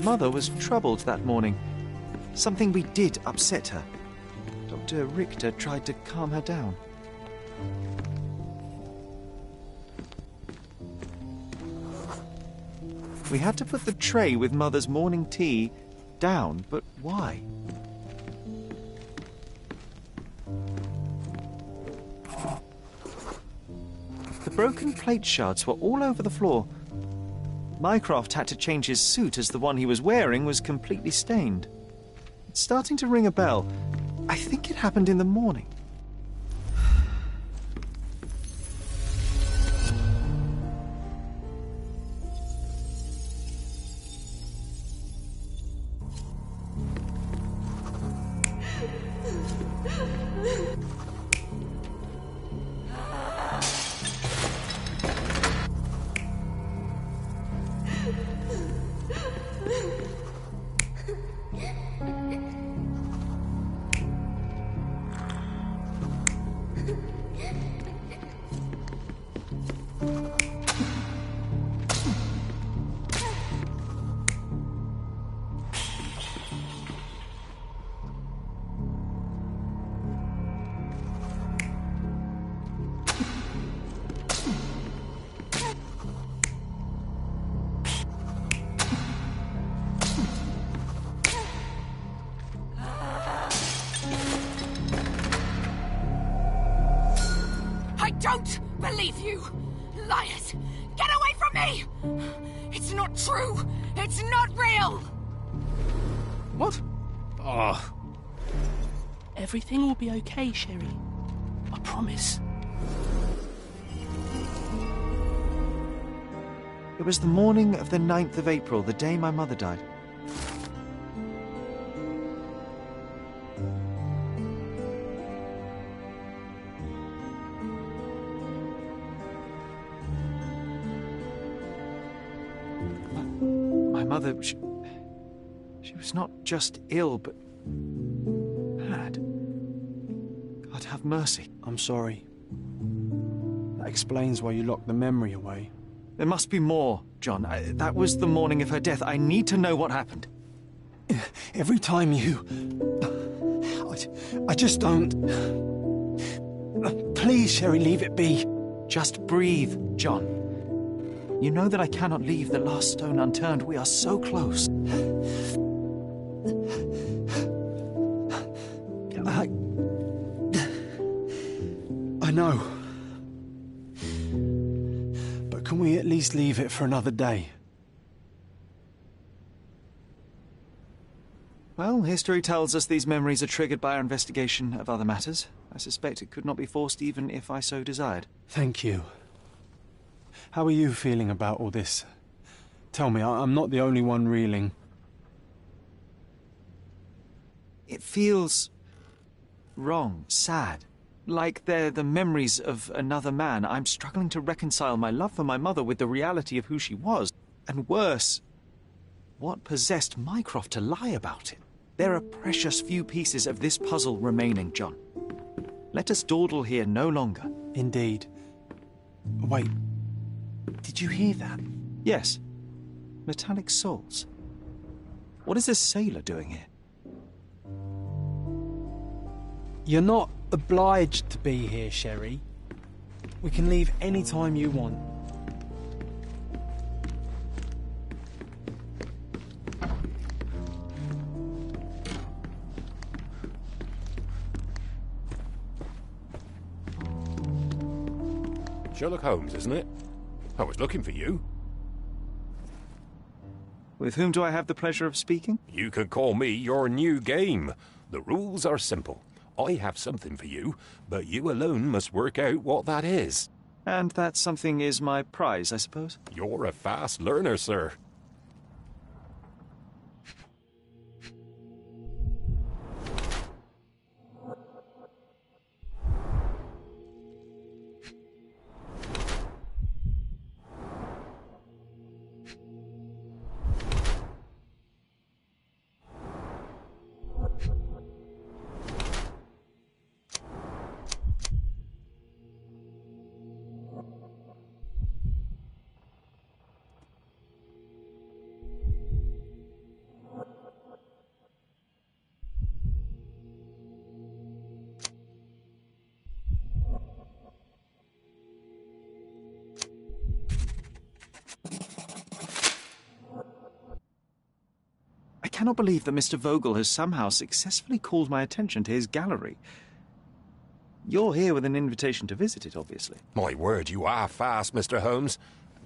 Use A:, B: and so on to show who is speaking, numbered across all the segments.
A: Mother was troubled that morning. Something we did upset her. Dr. Richter tried to calm her down. We had to put the tray with Mother's morning tea down, but why? The broken plate shards were all over the floor. Mycroft had to change his suit as the one he was wearing was completely stained. It's starting to ring a bell. I think it happened in the morning.
B: Don't believe you! Liars! Get away from me! It's not true! It's not real!
A: What? Oh.
C: Everything will be okay, Sherry. I promise.
A: It was the morning of the 9th of April, the day my mother died. My mother, she was not just ill, but mad. God have mercy.
D: I'm sorry. That explains why you locked the memory away.
A: There must be more, John. That was the morning of her death. I need to know what happened.
D: Every time you... I just don't... Please, Sherry, leave it be.
A: Just breathe, John. You know that I cannot leave the last stone unturned. We are so close.
D: I know. But can we at least leave it for another day?
A: Well, history tells us these memories are triggered by our investigation of other matters. I suspect it could not be forced even if I so desired.
D: Thank you. How are you feeling about all this? Tell me, I'm not the only one reeling.
A: It feels wrong, sad. Like they're the memories of another man. I'm struggling to reconcile my love for my mother with the reality of who she was. And worse, what possessed Mycroft to lie about it? There are precious few pieces of this puzzle remaining, John. Let us dawdle here no longer.
D: Indeed. Wait, did you hear that?
A: Yes. Metallic souls. What is this sailor doing here?
D: You're not obliged to be here, Sherry. We can leave any time you want.
E: Sherlock Holmes, isn't it? I was looking for you.
A: With whom do I have the pleasure of speaking?
E: You can call me your new game. The rules are simple. I have something for you, but you alone must work out what that is.
A: And that something is my prize, I suppose?
E: You're a fast learner, sir.
A: cannot believe that Mr. Vogel has somehow successfully called my attention to his gallery. You're here with an invitation to visit it, obviously.
E: My word, you are fast, Mr. Holmes.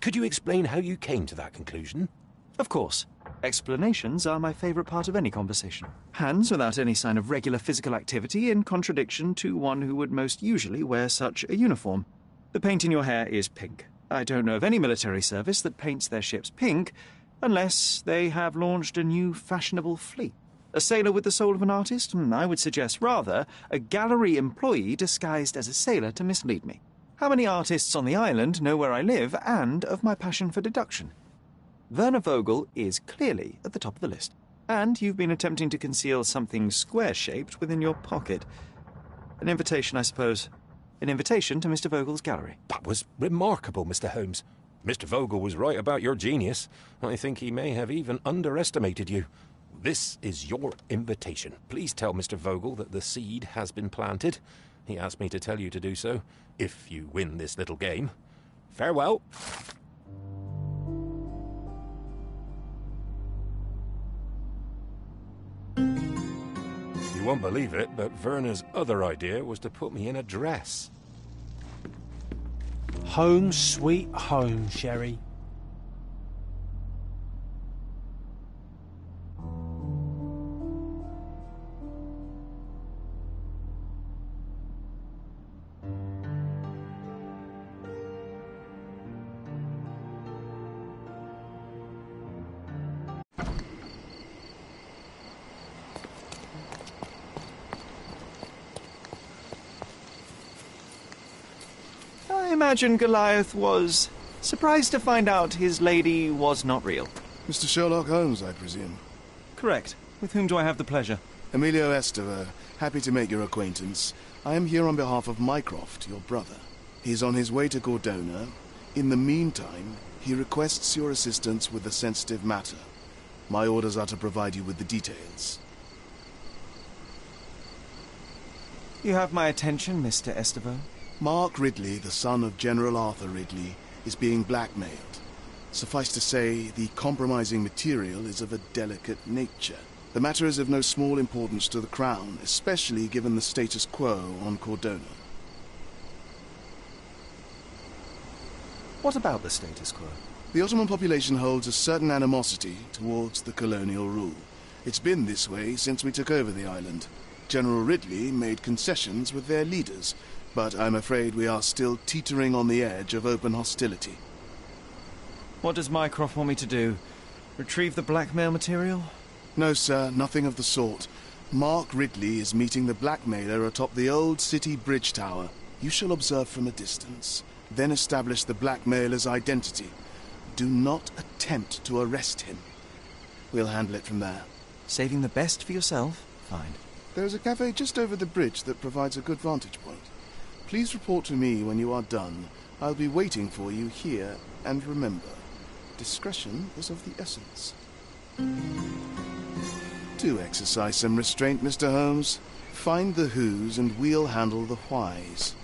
E: Could you explain how you came to that conclusion?
A: Of course. Explanations are my favourite part of any conversation. Hands without any sign of regular physical activity, in contradiction to one who would most usually wear such a uniform. The paint in your hair is pink. I don't know of any military service that paints their ships pink, unless they have launched a new fashionable fleet. A sailor with the soul of an artist? I would suggest rather a gallery employee disguised as a sailor to mislead me. How many artists on the island know where I live and of my passion for deduction? Werner Vogel is clearly at the top of the list. And you've been attempting to conceal something square-shaped within your pocket. An invitation, I suppose. An invitation to Mr. Vogel's gallery.
E: That was remarkable, Mr. Holmes. Mr. Vogel was right about your genius. I think he may have even underestimated you. This is your invitation. Please tell Mr. Vogel that the seed has been planted. He asked me to tell you to do so, if you win this little game. Farewell. You won't believe it, but Werner's other idea was to put me in a dress.
D: Home sweet home, Sherry.
A: I imagine Goliath was surprised to find out his lady was not real.
F: Mr. Sherlock Holmes, I presume.
A: Correct. With whom do I have the pleasure?
F: Emilio Esteva, happy to make your acquaintance. I am here on behalf of Mycroft, your brother. He's on his way to Cordona. In the meantime, he requests your assistance with a sensitive matter. My orders are to provide you with the details.
A: You have my attention, Mr. Esteva.
F: Mark Ridley, the son of General Arthur Ridley, is being blackmailed. Suffice to say, the compromising material is of a delicate nature. The matter is of no small importance to the Crown, especially given the status quo on Cordona.
A: What about the status quo?
F: The Ottoman population holds a certain animosity towards the colonial rule. It's been this way since we took over the island. General Ridley made concessions with their leaders, but I'm afraid we are still teetering on the edge of open hostility.
A: What does Mycroft want me to do? Retrieve the blackmail material?
F: No, sir, nothing of the sort. Mark Ridley is meeting the blackmailer atop the old city bridge tower. You shall observe from a distance, then establish the blackmailer's identity. Do not attempt to arrest him. We'll handle it from there.
A: Saving the best for yourself? Fine.
F: There's a cafe just over the bridge that provides a good vantage point. Please report to me when you are done. I'll be waiting for you here, and remember, discretion is of the essence. Do exercise some restraint, Mr. Holmes. Find the whos and we'll handle the whys.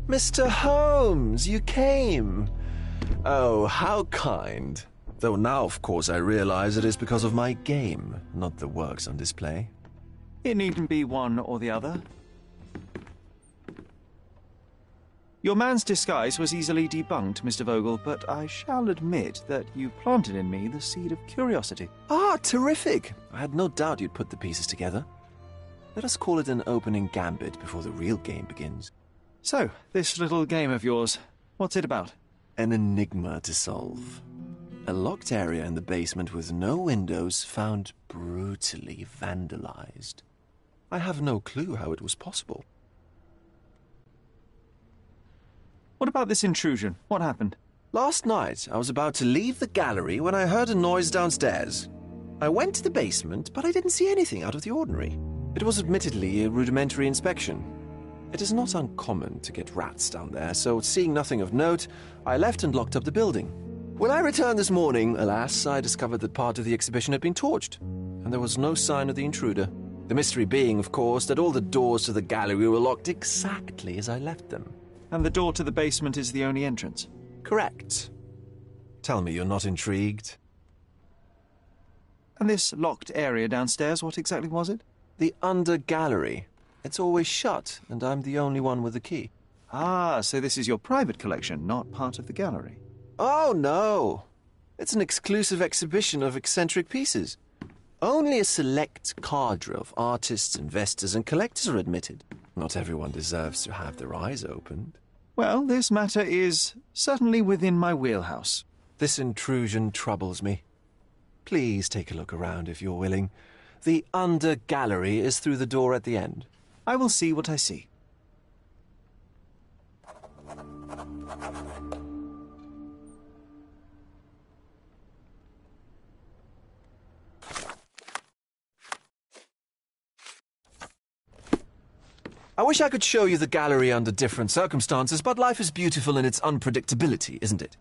G: Mr. Holmes, you came. Oh, how kind. Though now, of course, I realize it is because of my game, not the works on display.
A: It needn't be one or the other. Your man's disguise was easily debunked, Mr. Vogel, but I shall admit that you planted in me the seed of curiosity.
G: Ah, terrific! I had no doubt you'd put the pieces together. Let us call it an opening gambit before the real game begins.
A: So, this little game of yours, what's it about?
G: An enigma to solve. A locked area in the basement with no windows found brutally vandalized. I have no clue how it was possible.
A: What about this intrusion? What happened?
G: Last night, I was about to leave the gallery when I heard a noise downstairs. I went to the basement, but I didn't see anything out of the ordinary. It was admittedly a rudimentary inspection. It is not uncommon to get rats down there, so seeing nothing of note, I left and locked up the building. When I returned this morning, alas, I discovered that part of the exhibition had been torched, and there was no sign of the intruder. The mystery being, of course, that all the doors to the gallery were locked exactly as I left them.
A: And the door to the basement is the only entrance?
G: Correct. Tell me you're not intrigued.
A: And this locked area downstairs, what exactly was it?
G: The under gallery. It's always shut, and I'm the only one with the key.
A: Ah, so this is your private collection, not part of the gallery.
G: Oh, no. It's an exclusive exhibition of eccentric pieces. Only a select cadre of artists, investors, and collectors are admitted. Not everyone deserves to have their eyes opened.
A: Well, this matter is certainly within my wheelhouse.
G: This intrusion troubles me. Please take a look around if you're willing. The under gallery is through the door at the end.
A: I will see what I see.
G: I wish I could show you the gallery under different circumstances, but life is beautiful in its unpredictability, isn't it?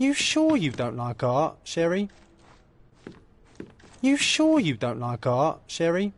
D: You sure you don't like art, Sherry? You sure you don't like art, Sherry?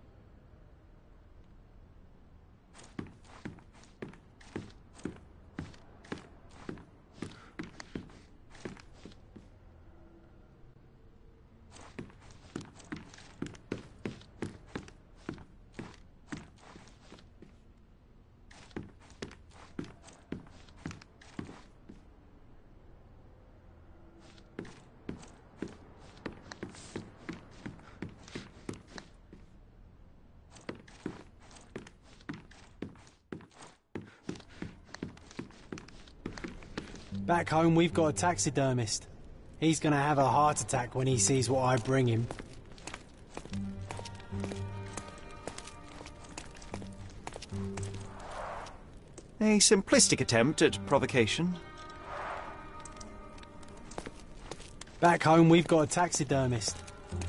D: Back home, we've got a taxidermist. He's gonna have a heart attack when he sees what I bring him.
A: A simplistic attempt at provocation.
D: Back home, we've got a taxidermist.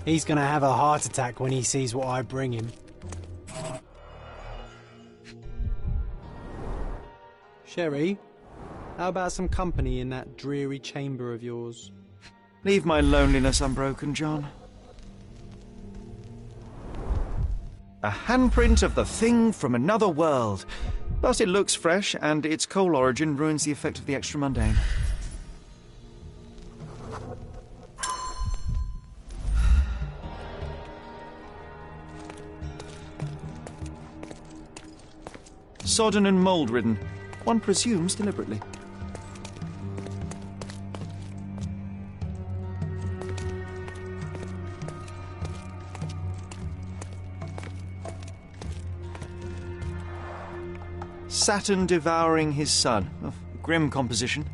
D: He's gonna have a heart attack when he sees what I bring him. Sherry, how about some company in that dreary chamber of yours?
A: Leave my loneliness unbroken, John. A handprint of the thing from another world. But it looks fresh, and its coal origin ruins the effect of the extra mundane. Sodden and mould-ridden. One presumes deliberately. Saturn devouring his sun. Oh, grim composition.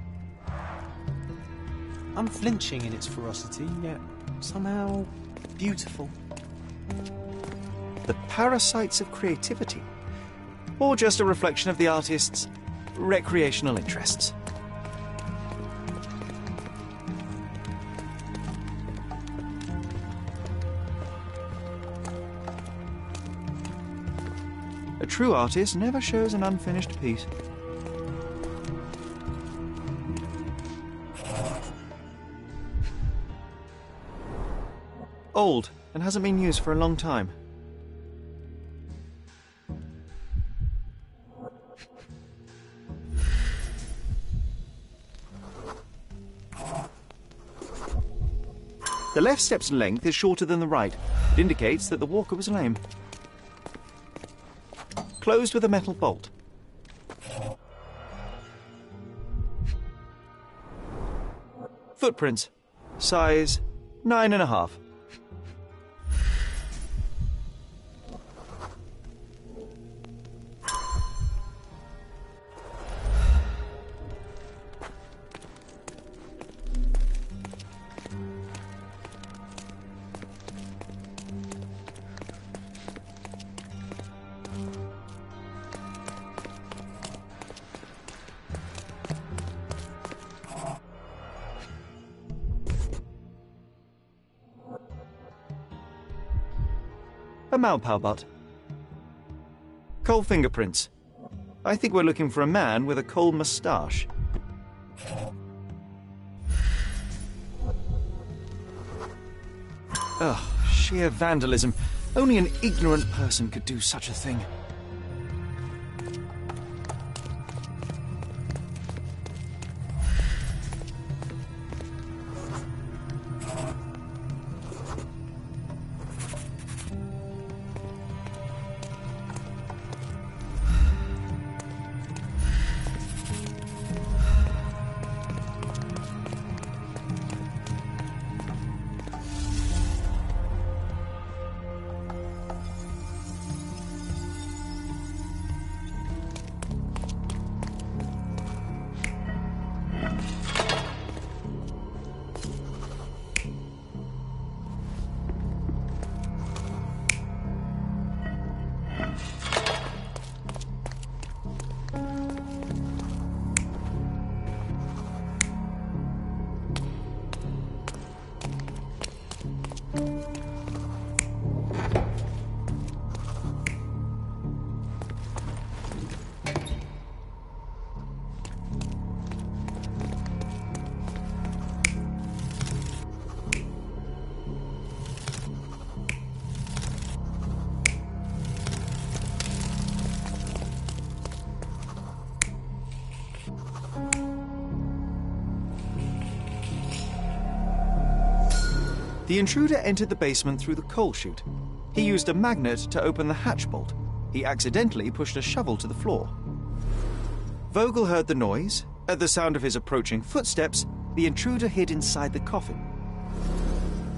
D: unflinching in its ferocity, yet somehow beautiful.
A: The parasites of creativity? Or just a reflection of the artist's recreational interests? A true artist never shows an unfinished piece. Old, and hasn't been used for a long time. The left step's length is shorter than the right. It indicates that the walker was lame. Closed with a metal bolt. Footprints. Size 9.5. A Maupau butt. Coal fingerprints. I think we're looking for a man with a coal moustache. Ugh, sheer vandalism. Only an ignorant person could do such a thing. The intruder entered the basement through the coal chute. He used a magnet to open the hatch bolt. He accidentally pushed a shovel to the floor. Vogel heard the noise. At the sound of his approaching footsteps, the intruder hid inside the coffin.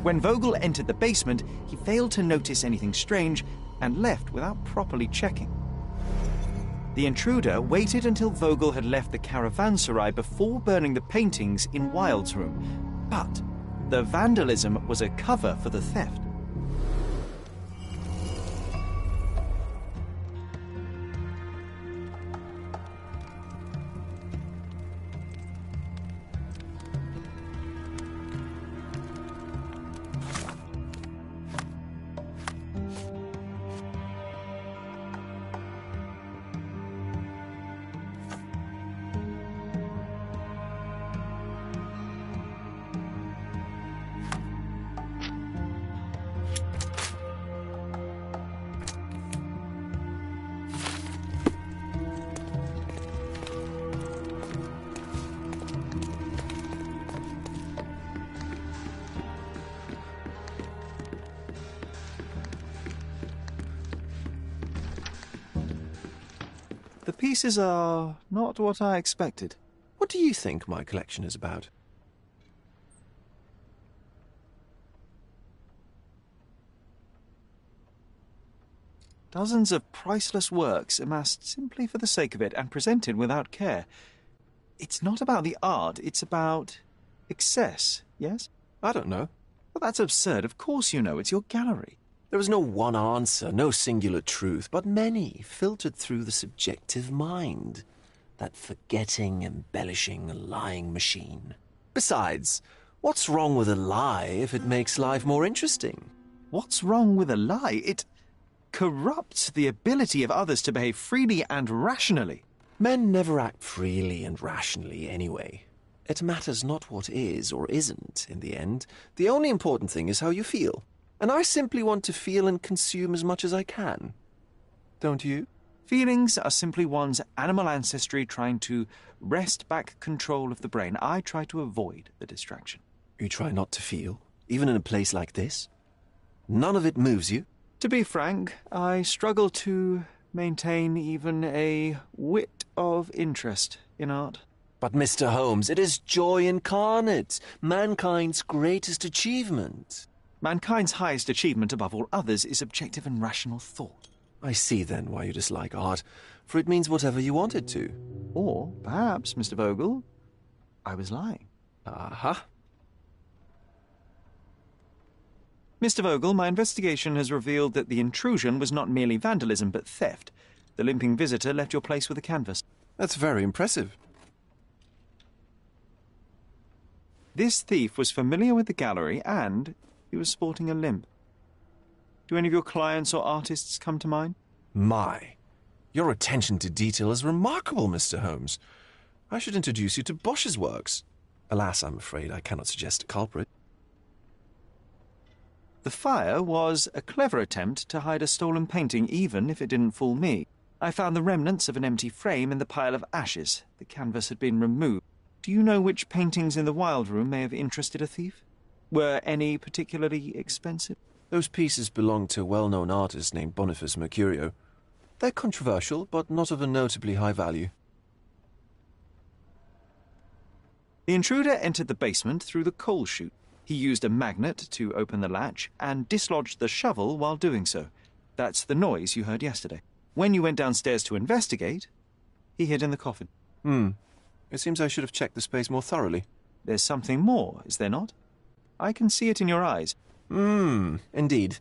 A: When Vogel entered the basement, he failed to notice anything strange and left without properly checking. The intruder waited until Vogel had left the caravanserai before burning the paintings in Wilde's room. But the vandalism was a cover for the theft. The pieces are not what I expected.
G: What do you think my collection is about?
A: Dozens of priceless works amassed simply for the sake of it and presented without care. It's not about the art, it's about Excess, yes?
G: I don't know.
A: Well, that's absurd. Of course you know. It's your gallery.
G: There is no one answer, no singular truth, but many filtered through the subjective mind. That forgetting, embellishing, lying machine. Besides, what's wrong with a lie if it makes life more interesting?
A: What's wrong with a lie? It corrupts the ability of others to behave freely and rationally.
G: Men never act freely and rationally anyway. It matters not what is or isn't in the end. The only important thing is how you feel. And I simply want to feel and consume as much as I can. Don't you?
A: Feelings are simply one's animal ancestry trying to wrest back control of the brain. I try to avoid the distraction.
G: You try not to feel, even in a place like this? None of it moves you?
A: To be frank, I struggle to maintain even a whit of interest in art.
G: But, Mr. Holmes, it is joy incarnate, mankind's greatest achievement.
A: Mankind's highest achievement above all others is objective and rational thought.
G: I see then why you dislike art, for it means whatever you want it to.
A: Or perhaps, Mr. Vogel, I was lying.
G: Aha.
A: Mr. Vogel, my investigation has revealed that the intrusion was not merely vandalism, but theft. The limping visitor left your place with a canvas.
G: That's very impressive.
A: This thief was familiar with the gallery and he was sporting a limp. Do any of your clients or artists come to mind?
G: My, your attention to detail is remarkable, Mr. Holmes. I should introduce you to Bosch's works. Alas, I'm afraid I cannot suggest a culprit.
A: The fire was a clever attempt to hide a stolen painting, even if it didn't fool me. I found the remnants of an empty frame in the pile of ashes. The canvas had been removed. Do you know which paintings in the Wild Room may have interested a thief? Were any particularly expensive?
G: Those pieces belong to a well-known artist named Boniface Mercurio. They're controversial, but not of a notably high value.
A: The intruder entered the basement through the coal chute. He used a magnet to open the latch and dislodged the shovel while doing so. That's the noise you heard yesterday. When you went downstairs to investigate, he hid in the coffin.
G: It seems I should have checked the space more thoroughly.
A: There's something more, is there not? I can see it in your eyes.
G: Indeed.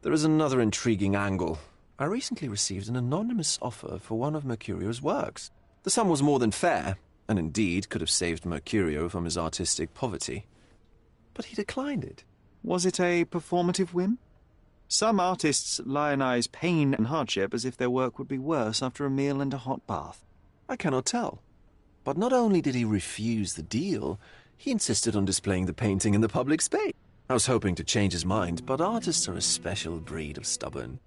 G: There is another intriguing angle. I recently received an anonymous offer for one of Mercurio's works. The sum was more than fair, and indeed could have saved Mercurio from his artistic poverty. But he declined it.
A: Was it a performative whim? Some artists lionize pain and hardship as if their work would be worse after a meal and a hot bath.
G: I cannot tell. But not only did he refuse the deal, he insisted on displaying the painting in the public space. I was hoping to change his mind, but artists are a special breed of stubborn.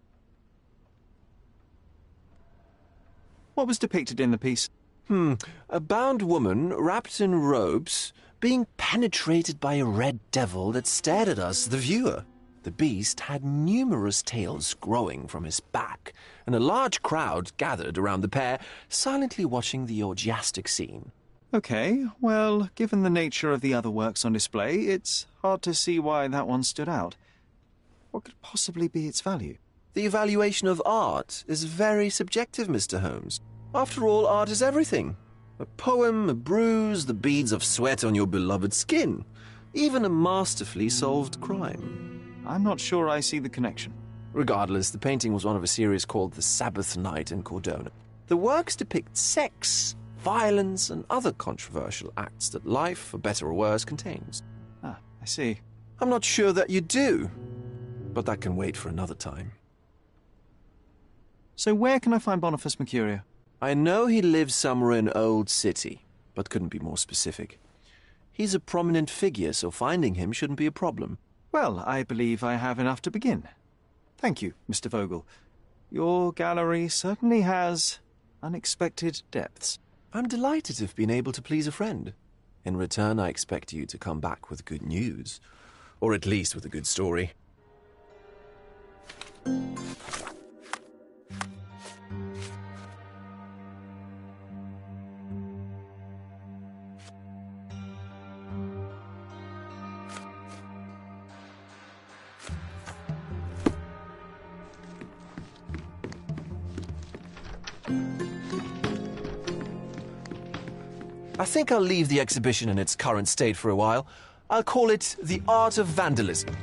A: What was depicted in the piece?
G: A bound woman, wrapped in robes, being penetrated by a red devil that stared at us, the viewer. The beast had numerous tails growing from his back, and a large crowd gathered around the pair, silently watching the orgiastic scene.
A: Okay, well, given the nature of the other works on display, it's hard to see why that one stood out. What could possibly be its value?
G: The evaluation of art is very subjective, Mr. Holmes. After all, art is everything. A poem, a bruise, the beads of sweat on your beloved skin. Even a masterfully solved crime.
A: I'm not sure I see the connection.
G: Regardless, the painting was one of a series called The Sabbath Night in Cordona. The works depict sex, violence, and other controversial acts that life, for better or worse, contains.
A: Ah, I see.
G: I'm not sure that you do, but that can wait for another time.
A: So where can I find Boniface Mercurio?
G: I know he lives somewhere in Old City, but couldn't be more specific. He's a prominent figure, so finding him shouldn't be a problem.
A: Well, I believe I have enough to begin. Thank you, Mr. Vogel. Your gallery certainly has unexpected depths.
G: I'm delighted to have been able to please a friend. In return, I expect you to come back with good news. Or at least with a good story. I think I'll leave the exhibition in its current state for a while. I'll call it The Art of Vandalism.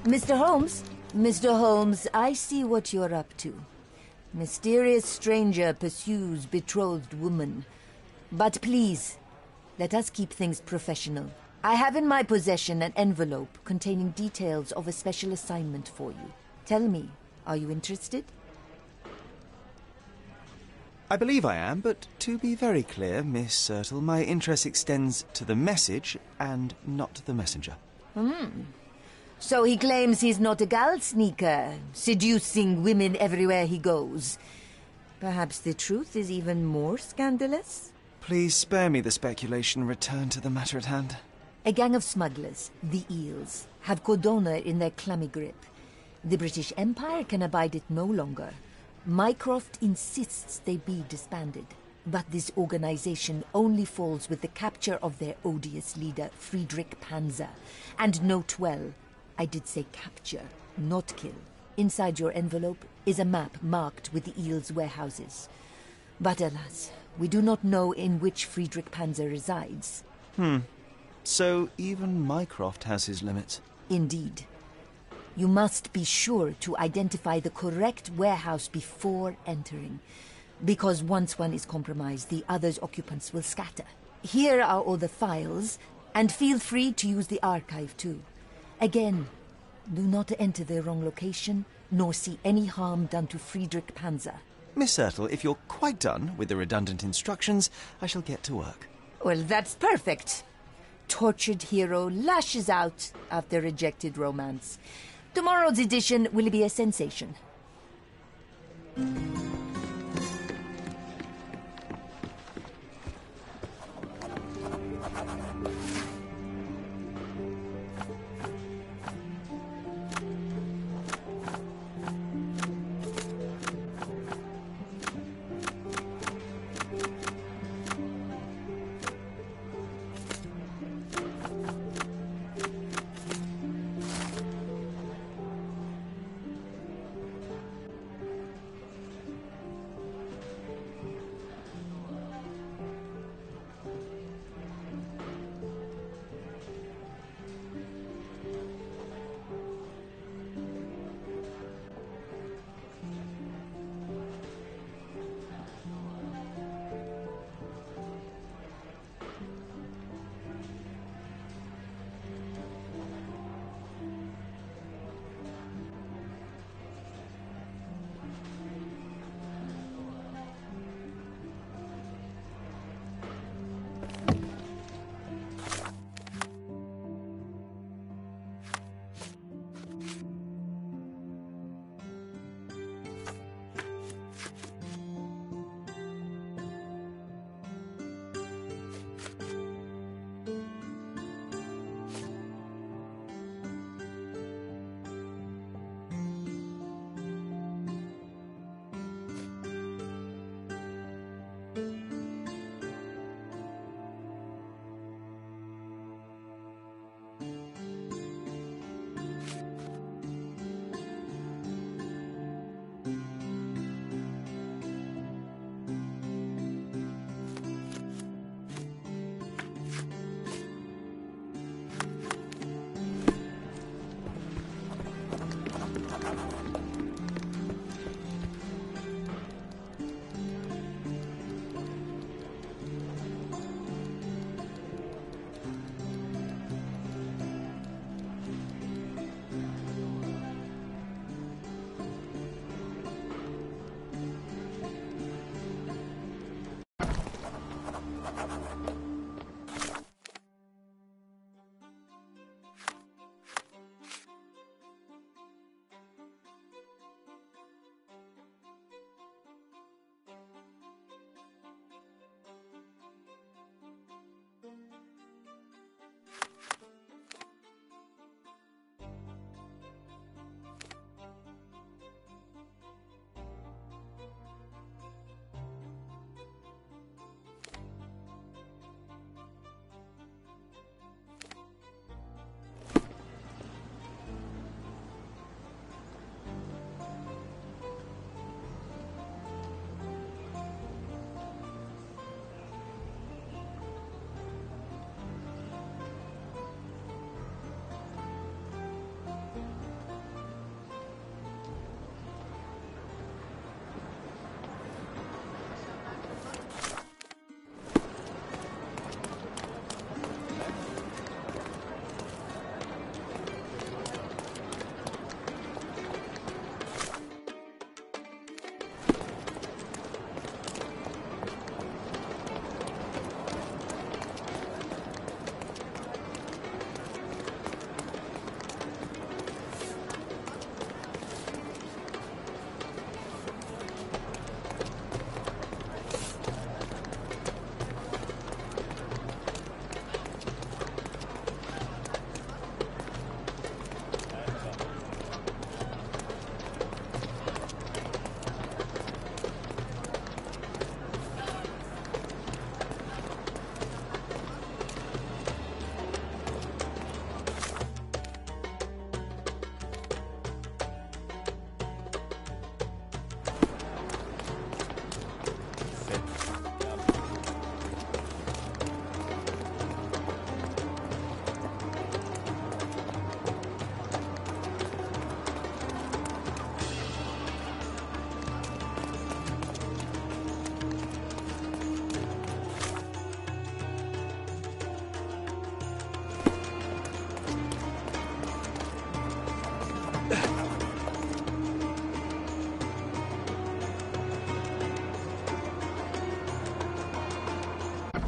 H: Mr. Holmes? Mr. Holmes, I see what you're up to. Mysterious stranger pursues betrothed woman. But please, let us keep things professional. I have in my possession an envelope containing details of a special assignment for you. Tell me, are you interested?
A: I believe I am, but to be very clear, Miss Sertle, my interest extends to the message and not the messenger.
H: So he claims he's not a gal sneaker, seducing women everywhere he goes. Perhaps the truth is even more scandalous?
A: Please spare me the speculation. Return to the matter at hand.
H: A gang of smugglers, the Eels, have Cordona in their clammy grip. The British Empire can abide it no longer. Mycroft insists they be disbanded. But this organization only falls with the capture of their odious leader, Friedrich Panzer. And note well, I did say capture, not kill. Inside your envelope is a map marked with the Eels' warehouses. But alas, we do not know in which Friedrich Panzer resides.
A: So even Mycroft has his limits.
H: Indeed. You must be sure to identify the correct warehouse before entering. Because once one is compromised, the other's occupants will scatter. Here are all the files, and feel free to use the archive too. Again, do not enter the wrong location, nor see any harm done to Friedrich Panzer.
A: Miss Sertle, if you're quite done with the redundant instructions, I shall get to work.
H: Well, that's perfect. Tortured hero lashes out after rejected romance. Tomorrow's edition will be a sensation.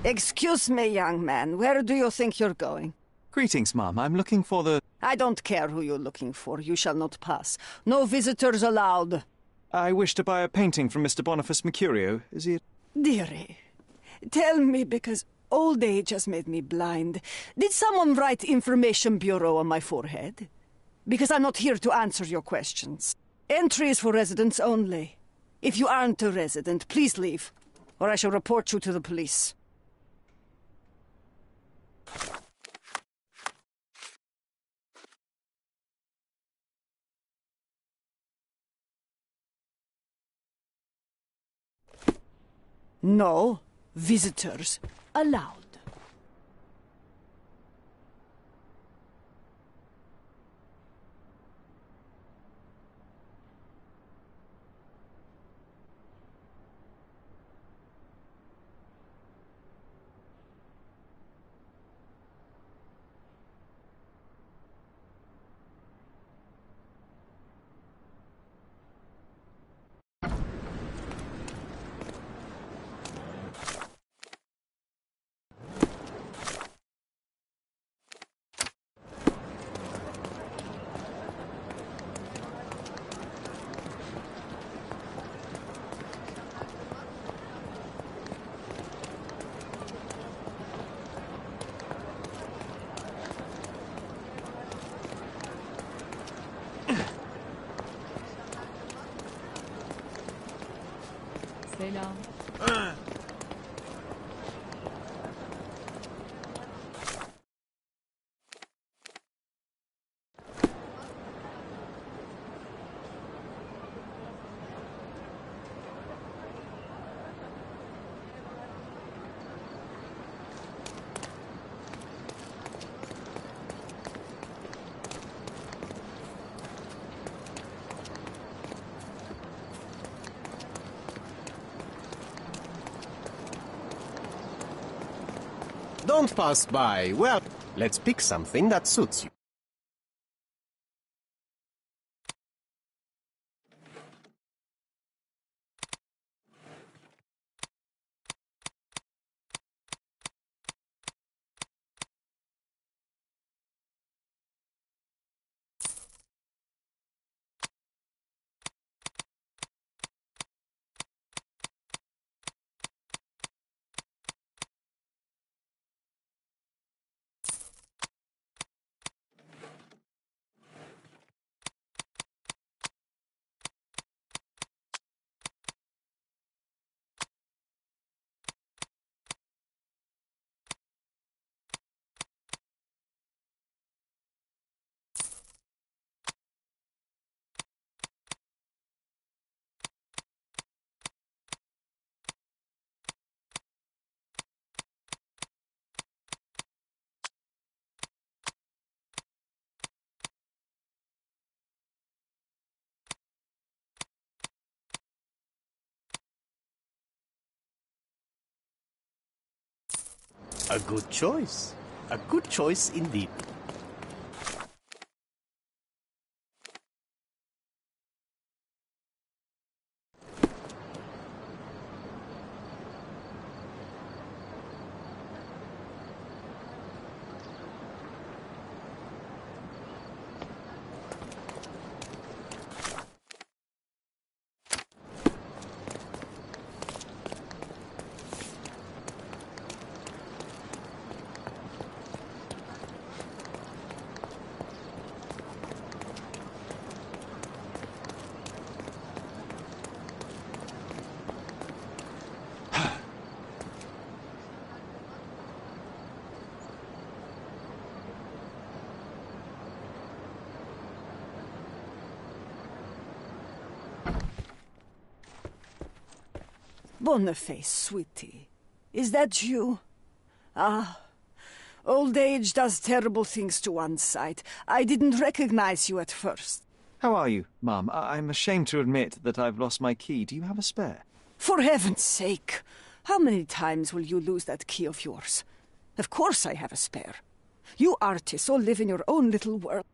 I: Excuse me, young man. Where do you think you're going?
A: Greetings, Mum. I'm looking for the...
I: I don't care who you're looking for. You shall not pass. No visitors allowed.
A: I wish to buy a painting from Mr. Boniface Mercurio. Is he...
I: Dearie, tell me, because old age has made me blind. Did someone write Information Bureau on my forehead? Because I'm not here to answer your questions. Entry is for residents only. If you aren't a resident, please leave, or I shall report you to the police. No visitors allowed.
J: Selam.
K: Don't pass by. Well, let's pick something that suits you. A good choice. A good choice indeed.
I: Boniface, sweetie. Is that you? Ah, old age does terrible things to one's sight. I didn't recognize you at first.
A: How are you, Mum? I'm ashamed to admit that I've lost my key. Do you have a spare?
I: For heaven's sake! How many times will you lose that key of yours? Of course I have a spare. You artists all live in your own little world.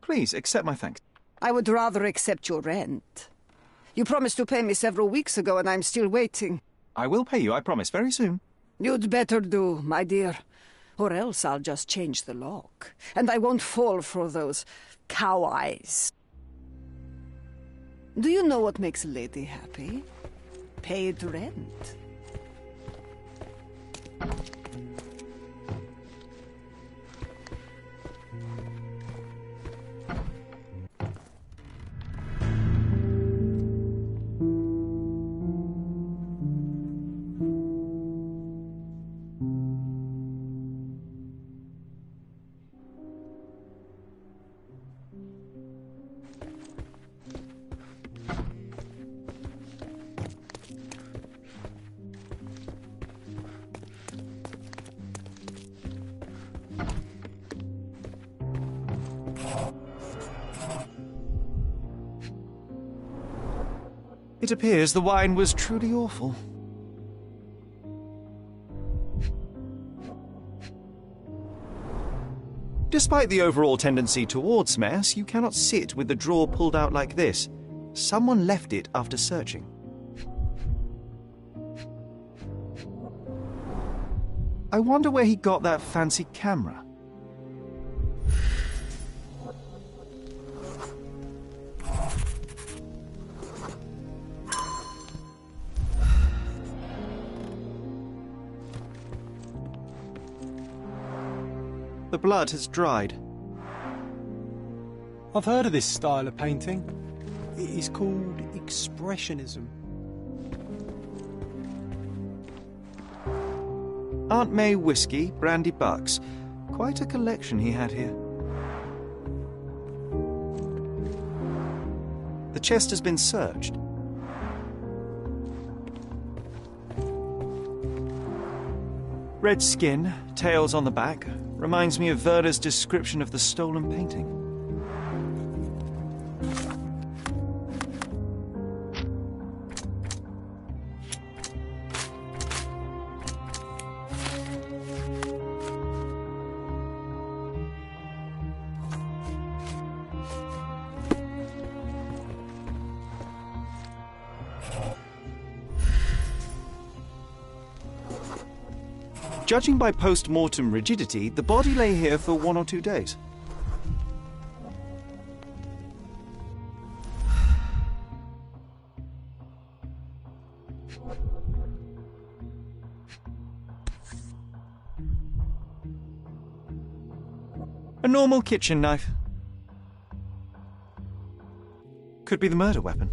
A: Please, accept my thanks.
I: I would rather accept your rent. You promised to pay me several weeks ago, and I'm still waiting.
A: I will pay you, I promise, very soon.
I: You'd better do, my dear. Or else I'll just change the lock. And I won't fall for those cow eyes. Do you know what makes a lady happy? Paid rent.
A: It appears the wine was truly awful. Despite the overall tendency towards mess, you cannot sit with the drawer pulled out like this. Someone left it after searching. I wonder where he got that fancy camera. The blood has dried.
D: I've heard of this style of painting. It is called Expressionism.
A: Aunt May whiskey, brandy bucks. Quite a collection he had here. The chest has been searched. Red skin, tails on the back. Reminds me of Werder's description of the stolen painting. Judging by post-mortem rigidity, the body lay here for 1 or 2 days. A normal kitchen knife. Could be the murder weapon.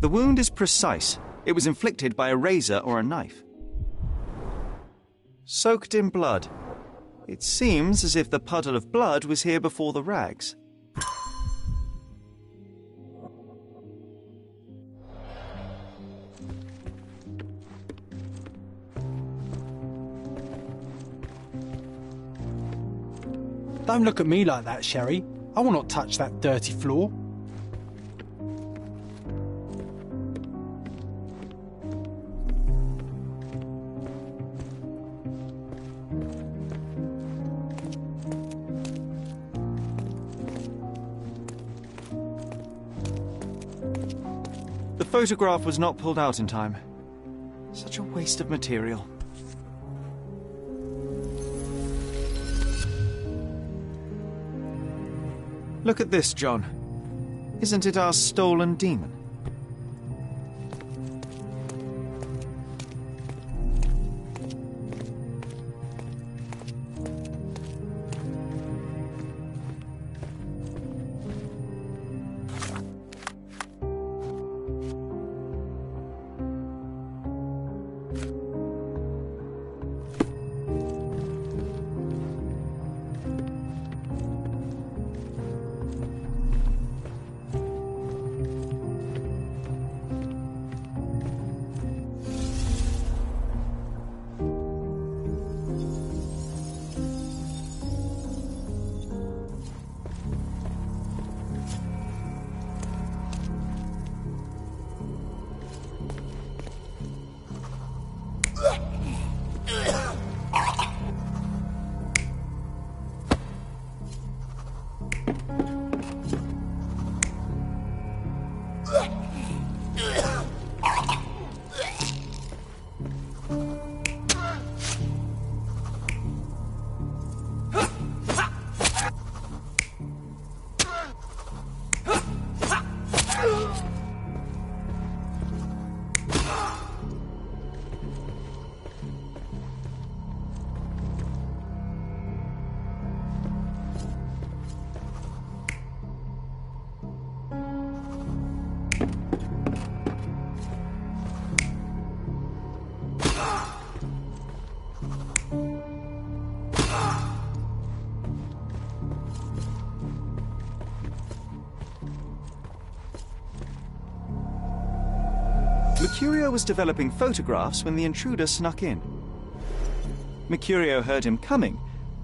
A: The wound is precise. It was inflicted by a razor or a knife. Soaked in blood. It seems as if the puddle of blood was here before the rags.
D: Don't look at me like that, Sherry. I will not touch that dirty floor.
A: The photograph was not pulled out in time. Such a waste of material. Look at this, John. Isn't it our stolen demon? Mercurio was developing photographs when the intruder snuck in. Mercurio heard him coming.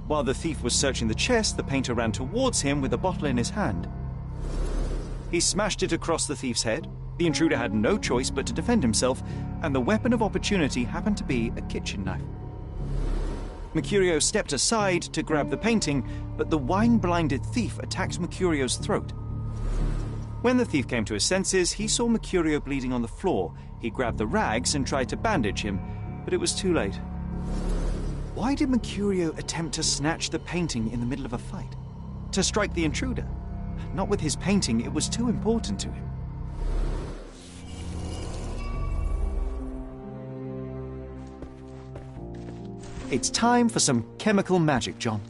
A: While the thief was searching the chest, the painter ran towards him with a bottle in his hand. He smashed it across the thief's head. The intruder had no choice but to defend himself, and the weapon of opportunity happened to be a kitchen knife. Mercurio stepped aside to grab the painting, but the wine-blinded thief attacked Mercurio's throat. When the thief came to his senses, he saw Mercurio bleeding on the floor. He grabbed the rags and tried to bandage him, but it was too late. Why did Mercurio attempt to snatch the painting in the middle of a fight? To strike the intruder? Not with his painting, it was too important to him. It's time for some chemical magic, John.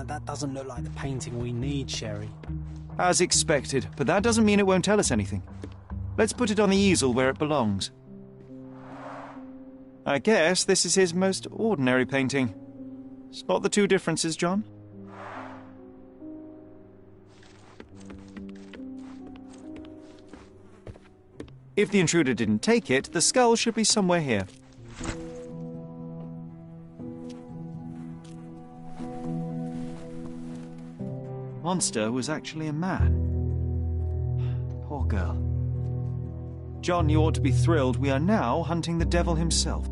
D: That doesn't look like the painting we need, Sherry.
A: As expected, but that doesn't mean it won't tell us anything. Let's put it on the easel where it belongs. I guess this is his most ordinary painting. Spot the two differences, John? If the intruder didn't take it, the skull should be somewhere here. monster was actually a man. Poor girl. John, you ought to be thrilled. We are now hunting the devil himself.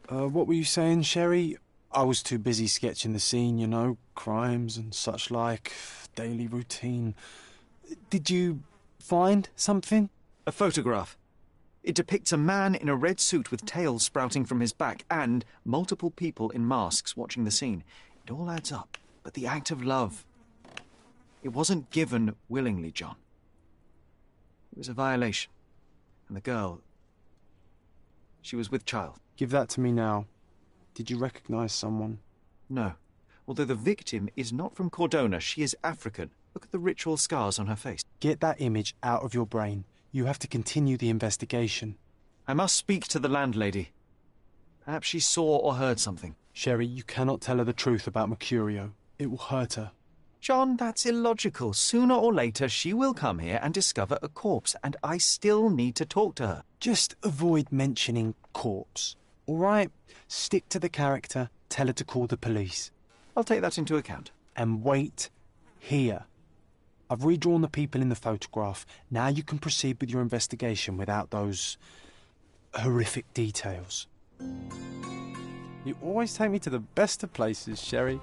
D: What were you saying, Sherry? I was too busy sketching the scene, you know, crimes and such like, daily routine. Did you find something?
A: A photograph. It depicts a man in a red suit with tails sprouting from his back and multiple people in masks watching the scene. It all adds up. But the act of love, it wasn't given willingly, John. It was a violation. And the girl, she was with child.
D: Give that to me now. Did you recognize someone?
A: No. Although the victim is not from Cordona, she is African. Look at the ritual scars on her face.
D: Get that image out of your brain. You have to continue the investigation.
A: I must speak to the landlady. Perhaps she saw or heard something.
D: Sherry, you cannot tell her the truth about Mercurio. It will hurt her.
A: John, that's illogical. Sooner or later, she will come here and discover a corpse, and I still need to talk to her.
D: Just avoid mentioning corpse, all right? Stick to the character, tell her to call the police.
A: I'll take that into account.
D: And wait here. I've redrawn the people in the photograph. Now you can proceed with your investigation without those horrific details. You always take me to the best of places, Sherry.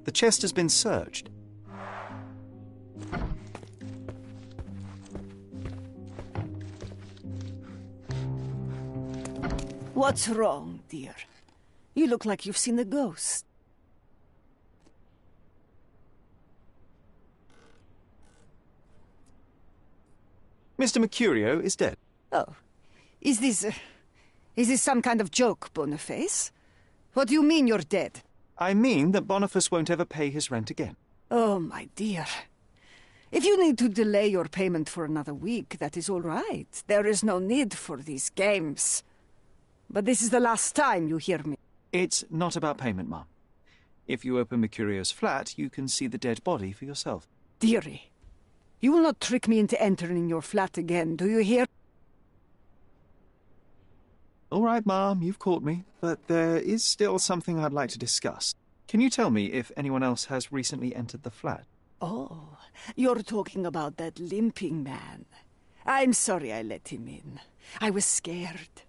A: The chest has been searched.
I: What's wrong, dear? You look like you've seen a ghost.
A: Mr. Mercurio is dead.
I: Oh, is this some kind of joke, Boniface? What do you mean you're dead?
A: I mean that Boniface won't ever pay his rent again.
I: Oh, my dear. If you need to delay your payment for another week, that is all right. There is no need for these games. But this is the last time you hear me.
A: It's not about payment, Mum. If you open Mercurio's flat, you can see the dead body for yourself.
I: Dearie, you will not trick me into entering your flat again, do you hear?
A: All right, Mom, you've caught me. But there is still something I'd like to discuss. Can you tell me if anyone else has recently entered the flat?
I: Oh, you're talking about that limping man. I'm sorry I let him in. I was scared.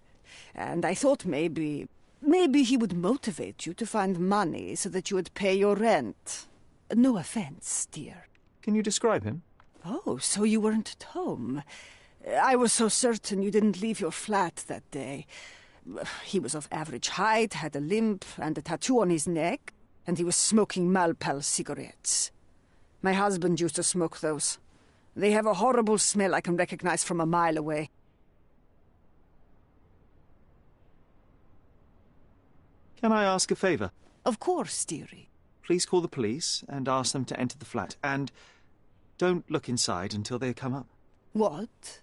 I: And I thought maybe he would motivate you to find money so that you would pay your rent. No offense, dear.
A: Can you describe him?
I: Oh, so you weren't at home. I was so certain you didn't leave your flat that day. He was of average height, had a limp and a tattoo on his neck, and he was smoking Malpal cigarettes. My husband used to smoke those. They have a horrible smell I can recognize from a mile away.
A: Can I ask a favor?
I: Of course, dearie.
A: Please call the police and ask them to enter the flat. And don't look inside until they come up.
I: What?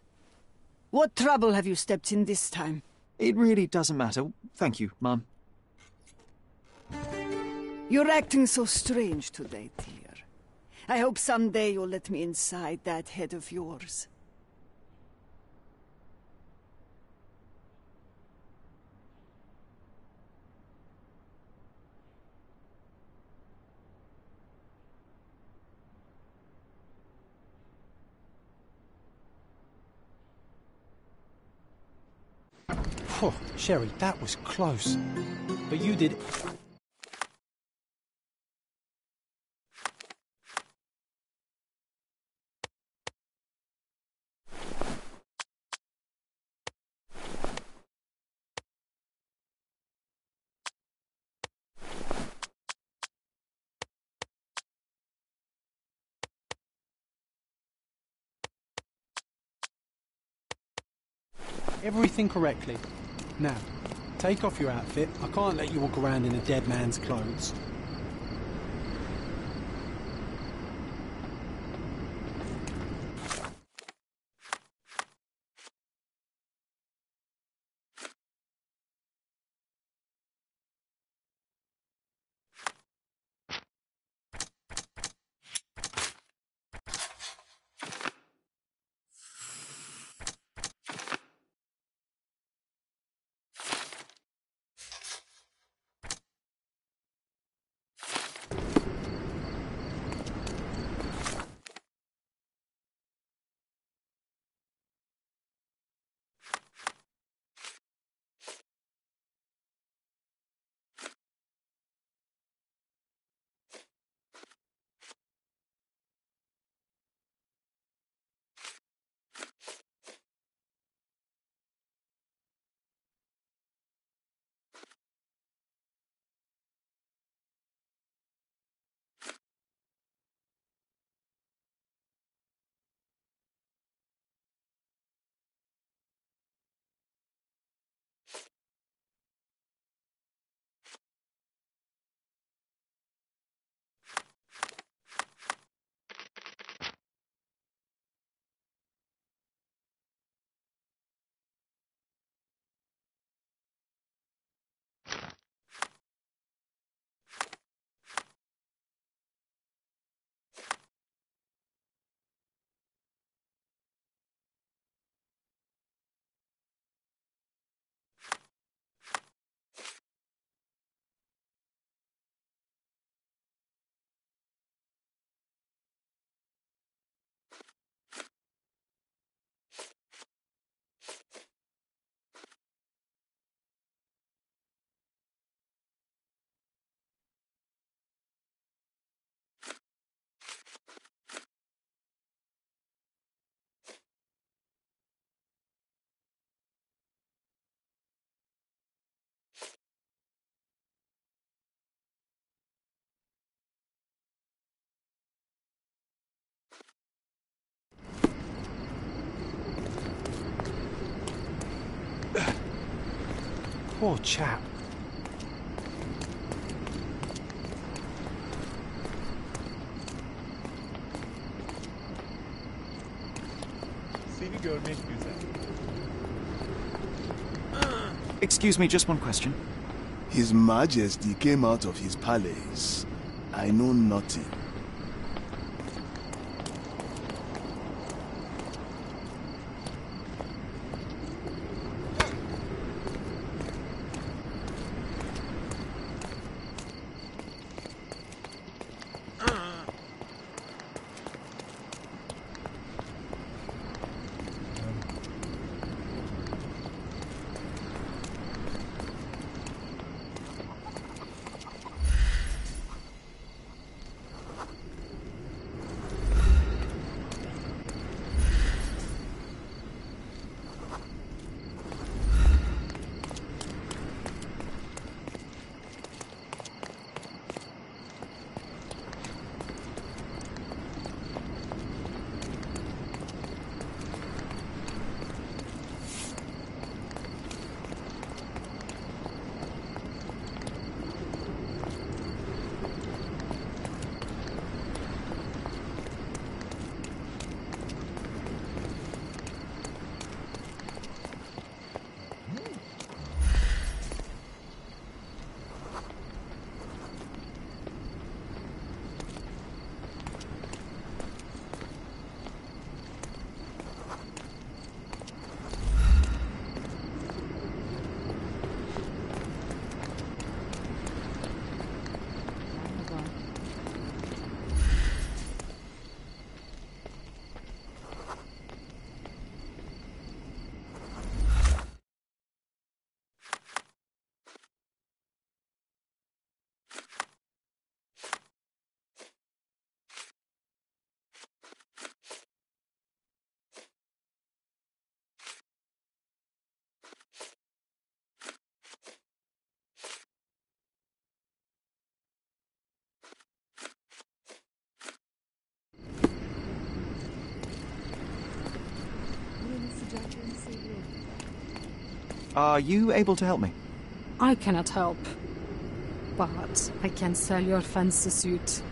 I: What trouble have you stepped in this time?
A: It really doesn't matter. Thank you, Mum.
I: You're acting so strange today, dear. I hope someday you'll let me inside that head of yours.
D: Phew, Sherry, that was close. But you did... everything correctly. Now, take off your outfit. I can't let you walk around in a dead man's clothes. Poor chap.
J: Seni görmek güzel.
A: Excuse me, just one question.
F: His Majesty came out of his palace. I know nothing.
A: Are you able to help me?
L: I cannot help. But I can sell your fancy suit.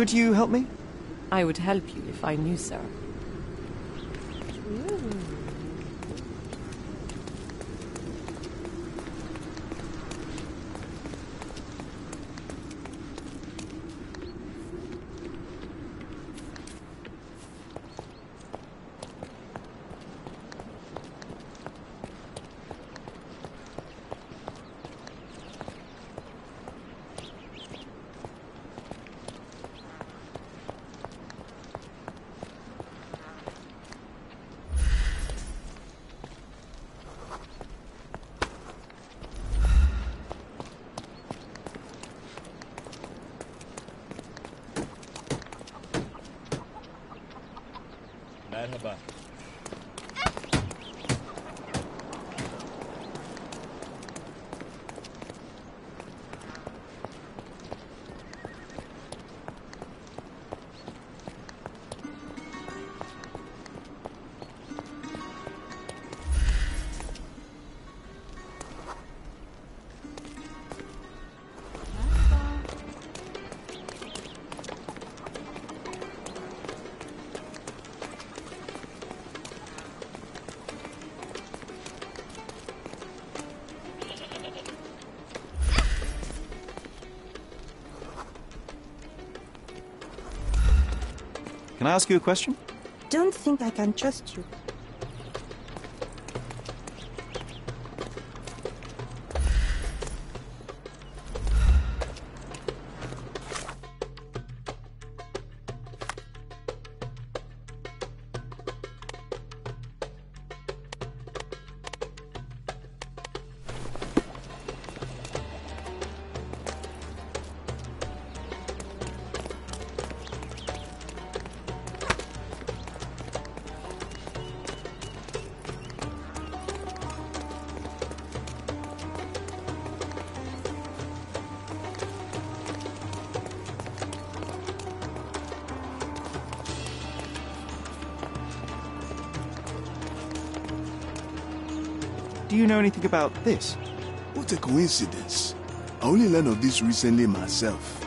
A: Could you help me?
M: I would help you if I knew, sir.
J: Merhaba.
A: Can I ask you a question?
M: Don't think I can trust you.
A: Do you know anything about this?
F: What a coincidence. I only learned of this recently myself.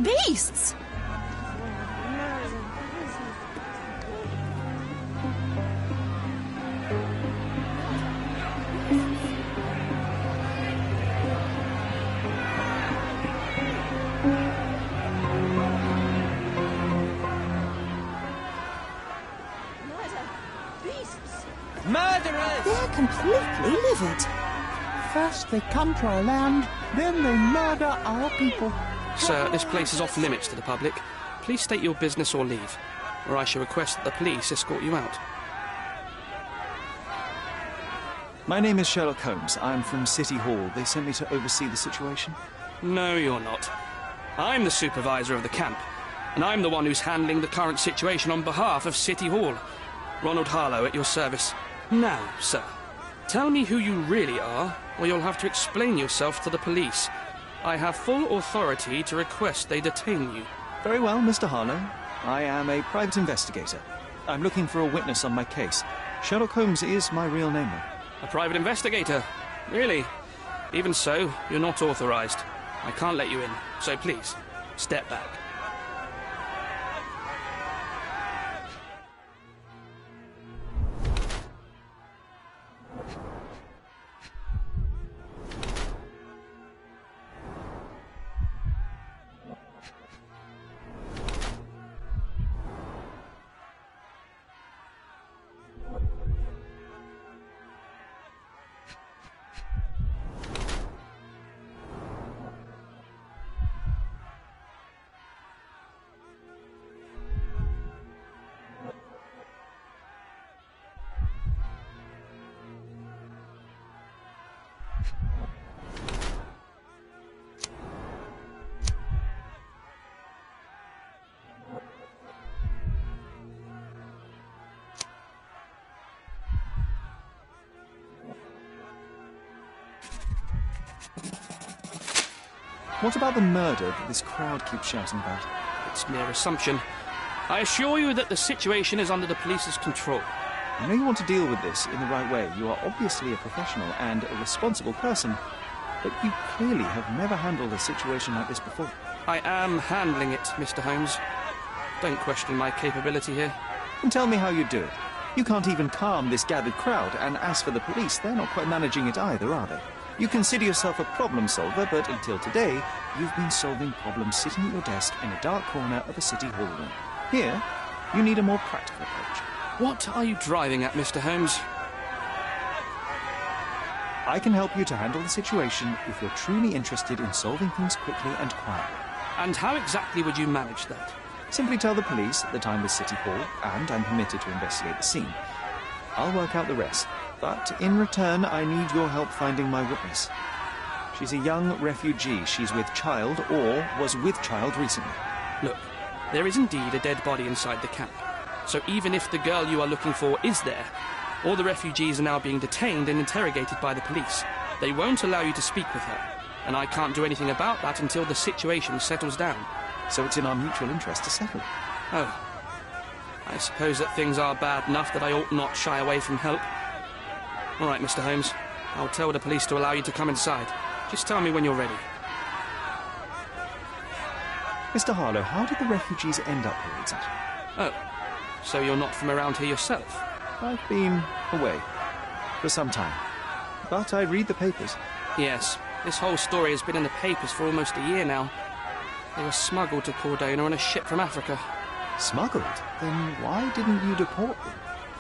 I: Beasts!
A: Murderers!
M: They're completely livid.
N: First they come to our land, then they murder our people.
C: Sir, this place is off limits to the public. Please state your business or leave, or I shall request that the police escort you out.
A: My name is Sherlock Holmes. I'm from City Hall. They sent me to oversee the situation.
C: No, you're not. I'm the supervisor of the camp, and I'm the one who's handling the current situation on behalf of City Hall. Ronald Harlow at your service. Now, sir, tell me who you really are, or you'll have to explain yourself to the police. I have full authority to request they detain you.
A: Very well, Mr. Harlow. I am a private investigator. I'm looking for a witness on my case. Sherlock Holmes is my real name, though.
C: A private investigator? Really? Even so, you're not authorized. I can't let you in, so please, step back.
A: What about the murder that this crowd keeps shouting about?
C: It's mere assumption. I assure you that the situation is under the police's control.
A: I know you want to deal with this in the right way. You are obviously a professional and a responsible person, but you clearly have never handled a situation like this before.
C: I am handling it, Mr. Holmes. Don't question my capability here.
A: And tell me how you do it. You can't even calm this gathered crowd, and as for the police, they're not quite managing it either, are they? You consider yourself a problem solver, but until today, you've been solving problems sitting at your desk in a dark corner of a city hall room. Here, you need a more practical approach.
C: What are you driving at, Mr. Holmes?
A: I can help you to handle the situation if you're truly interested in solving things quickly and quietly.
C: And how exactly would you manage that?
A: Simply tell the police that the time was City Hall, and I'm permitted to investigate the scene. I'll work out the rest, but in return, I need your help finding my witness. She's a young refugee. She's with child, or was with child recently.
C: Look, there is indeed a dead body inside the camp. So even if the girl you are looking for is there, all the refugees are now being detained and interrogated by the police. They won't allow you to speak with her, and I can't do anything about that until the situation settles down.
A: So it's in our mutual interest to settle.
C: Oh. I suppose that things are bad enough that I ought not shy away from help. All right, Mr. Holmes. I'll tell the police to allow you to come inside. Just tell me when you're ready.
A: Mr. Harlow, how did the refugees end up here exactly?
C: Oh, so you're not from around here yourself?
A: I've been away for some time, but I read the papers.
C: Yes, this whole story has been in the papers for almost a year now. They were smuggled to Cordona on a ship from Africa.
A: Smuggled? Then why didn't you deport them?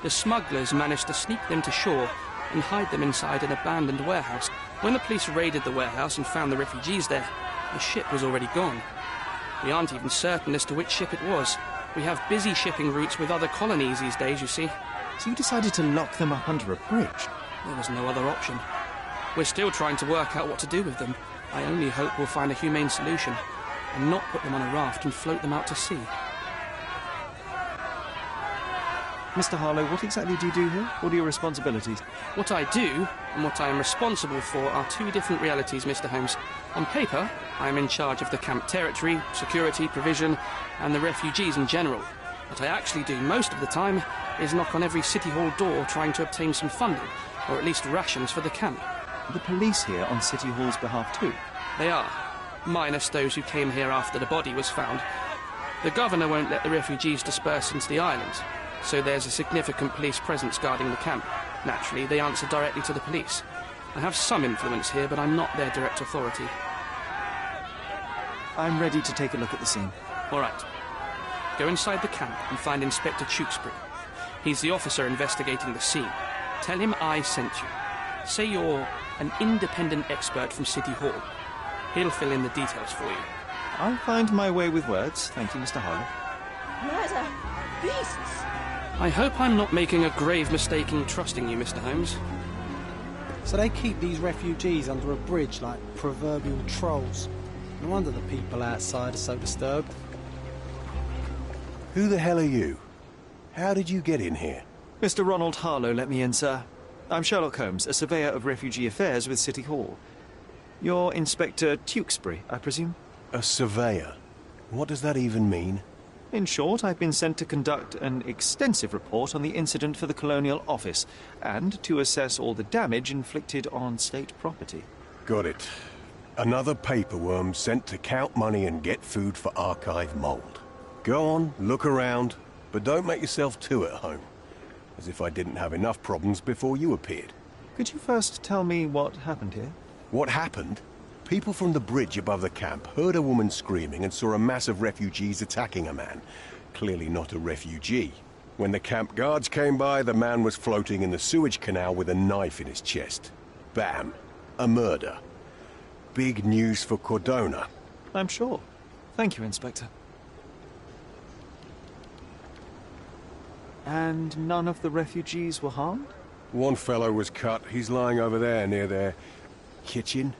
C: The smugglers managed to sneak them to shore and hide them inside an abandoned warehouse. When the police raided the warehouse and found the refugees there, the ship was already gone. We aren't even certain as to which ship it was. We have busy shipping routes with other colonies these days, you see.
A: So you decided to lock them up under a bridge?
C: There was no other option. We're still trying to work out what to do with them. I only hope we'll find a humane solution and not put them on a raft and float them out to sea.
A: Mr. Harlow, what exactly do you do here? What are your responsibilities?
C: What I do and what I am responsible for are two different realities, Mr. Holmes. On paper, I am in charge of the camp territory, security, provision, and the refugees in general. What I actually do most of the time is knock on every City Hall door trying to obtain some funding, or at least rations for the camp.
A: Are the police here on City Hall's behalf too?
C: They are, minus those who came here after the body was found. The governor won't let the refugees disperse into the islands, so there's a significant police presence guarding the camp. Naturally, they answer directly to the police. I have some influence here, but I'm not their direct authority.
A: I'm ready to take a look at the scene.
C: All right. Go inside the camp and find Inspector Tewkesbury. He's the officer investigating the scene. Tell him I sent you. Say you're an independent expert from City Hall. He'll fill in the details for you.
A: I'll find my way with words. Thank you, Mr. Harlow.
M: Murder! Beasts!
C: I hope I'm not making a grave mistake in trusting you, Mr. Holmes.
D: So they keep these refugees under a bridge like proverbial trolls. No wonder the people outside are so disturbed.
O: Who the hell are you? How did you get in here?
A: Mr. Ronald Harlow let me in, sir. I'm Sherlock Holmes, a surveyor of refugee affairs with City Hall. You're Inspector Tewkesbury, I presume?
O: A surveyor? What does that even mean?
A: In short, I've been sent to conduct an extensive report on the incident for the Colonial Office, and to assess all the damage inflicted on state property.
O: Got it. Another paperworm sent to count money and get food for archive mold. Go on, look around, but don't make yourself too at home. As if I didn't have enough problems before you appeared.
A: Could you first tell me what happened here?
O: What happened? People from the bridge above the camp heard a woman screaming and saw a mass of refugees attacking a man. Clearly not a refugee. When the camp guards came by, the man was floating in the sewage canal with a knife in his chest. Bam. A murder. Big news for Cordona.
A: I'm sure. Thank you, Inspector. And none of the refugees were harmed?
O: One fellow was cut. He's lying over there near their kitchen.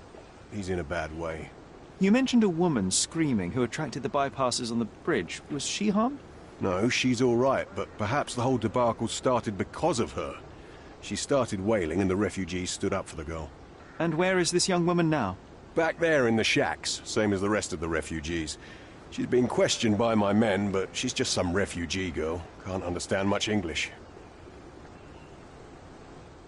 O: He's in a bad way.
A: You mentioned a woman screaming who attracted the bypassers on the bridge. Was she harmed?
O: No, she's all right, but perhaps the whole debacle started because of her. She started wailing and the refugees stood up for the girl.
A: And where is this young woman now?
O: Back there in the shacks, same as the rest of the refugees. She's been questioned by my men, but she's just some refugee girl. Can't understand much English.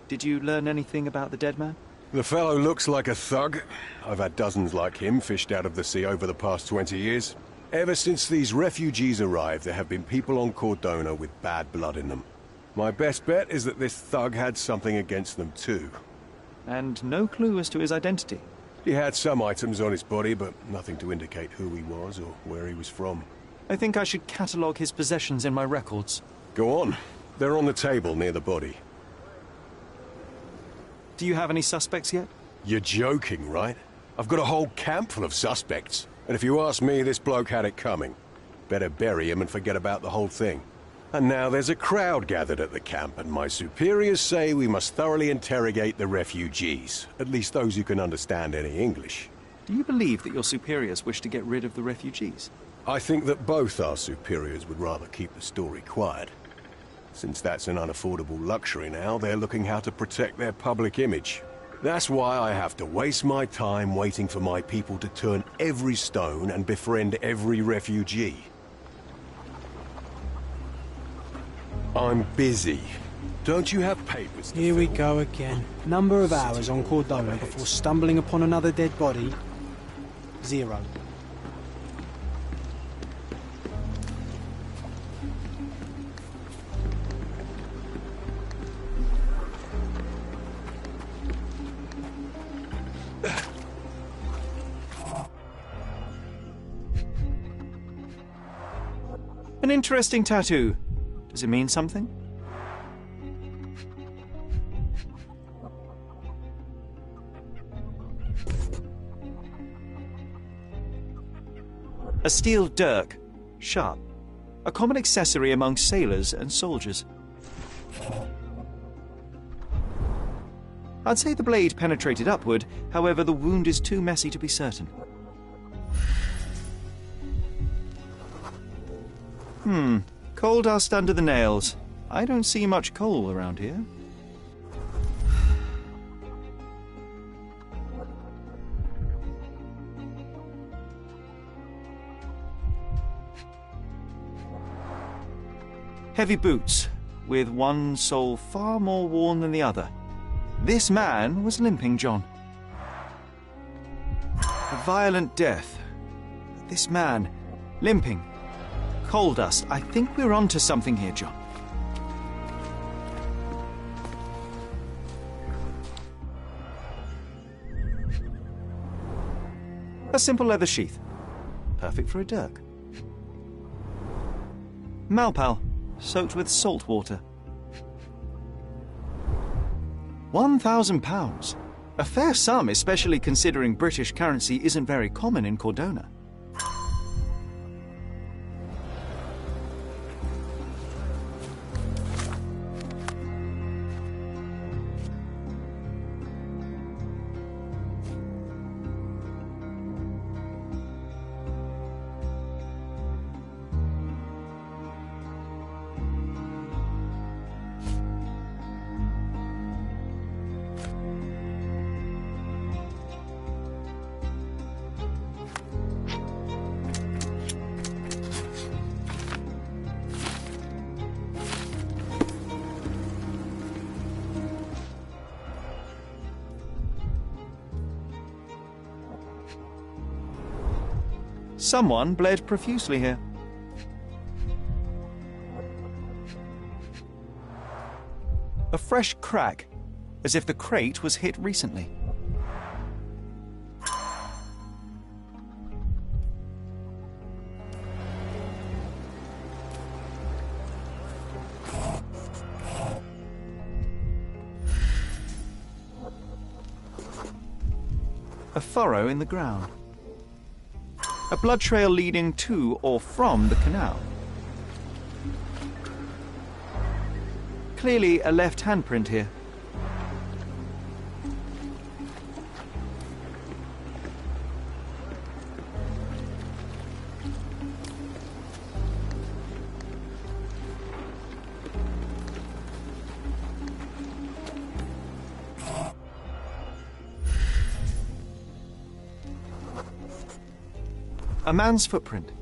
A: Did you learn anything about the dead man?
O: The fellow looks like a thug. I've had dozens like him fished out of the sea over the past 20 years. Ever since these refugees arrived, there have been people on Cordona with bad blood in them. My best bet is that this thug had something against them too.
A: And no clue as to his identity?
O: He had some items on his body, but nothing to indicate who he was or where he was from.
A: I think I should catalogue his possessions in my records.
O: Go on. They're on the table near the body.
A: Do you have any suspects yet?
O: You're joking, right? I've got a whole camp full of suspects. And if you ask me, this bloke had it coming. Better bury him and forget about the whole thing. And now there's a crowd gathered at the camp, and my superiors say we must thoroughly interrogate the refugees. At least those who can understand any English.
A: Do you believe that your superiors wish to get rid of the refugees?
O: I think that both our superiors would rather keep the story quiet. Since that's an unaffordable luxury now, they're looking how to protect their public image. That's why I have to waste my time waiting for my people to turn every stone and befriend every refugee. I'm busy. Don't you have papers to
D: Here we
O: fill?
D: go again. Number of hours on Cordona before stumbling upon another dead body. 0.
A: An interesting tattoo. Does it mean something? A steel dirk, sharp. A common accessory among sailors and soldiers. I'd say the blade penetrated upward, however the wound is too messy to be certain. Coal dust under the nails. I don't see much coal around here. Heavy boots, with one sole far more worn than the other. This man was limping John. A violent death. This man, limping. Coal dust. I think we're onto something here, John. A simple leather sheath. Perfect for a dirk. Malpal, soaked with salt water. £1,000. A fair sum, especially considering British currency isn't very common in Cordona. Someone bled profusely here. A fresh crack, as if the crate was hit recently. A furrow in the ground. A blood trail leading to or from the canal. Clearly a left handprint here. A man's footprint.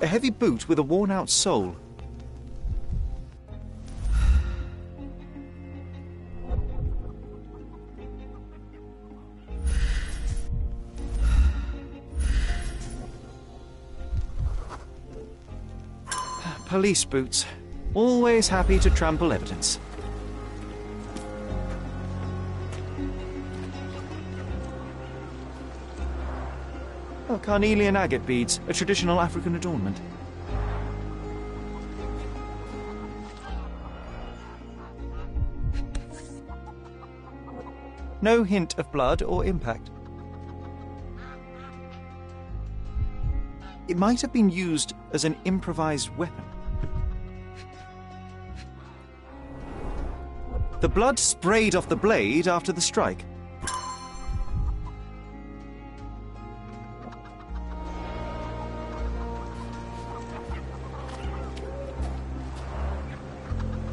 A: A heavy boot with a worn-out sole. Police boots. Always happy to trample evidence. Oh, carnelian agate beads, a traditional African adornment. No hint of blood or impact. It might have been used as an improvised weapon. The blood sprayed off the blade after the strike.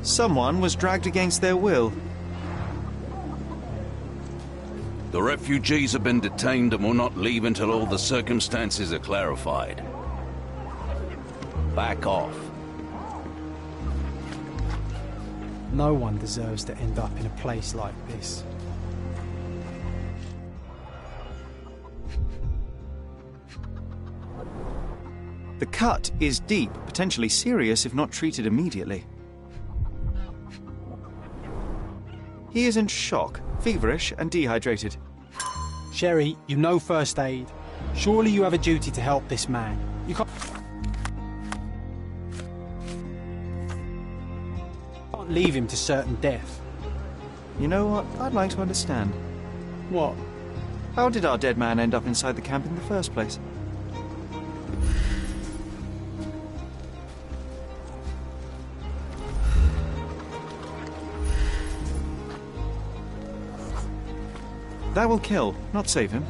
A: Someone was dragged against their will.
P: The refugees have been detained and will not leave until all the circumstances are clarified. Back off.
D: No one deserves to end up in a place like this.
A: The cut is deep, potentially serious if not treated immediately. He is in shock, feverish and dehydrated.
D: Sherry, you know first aid. Surely you have a duty to help this man. You can't leave him to certain death.
A: You know what? I'd like to understand.
D: What?
A: How did our dead man end up inside the camp in the first place? That will kill, not save him.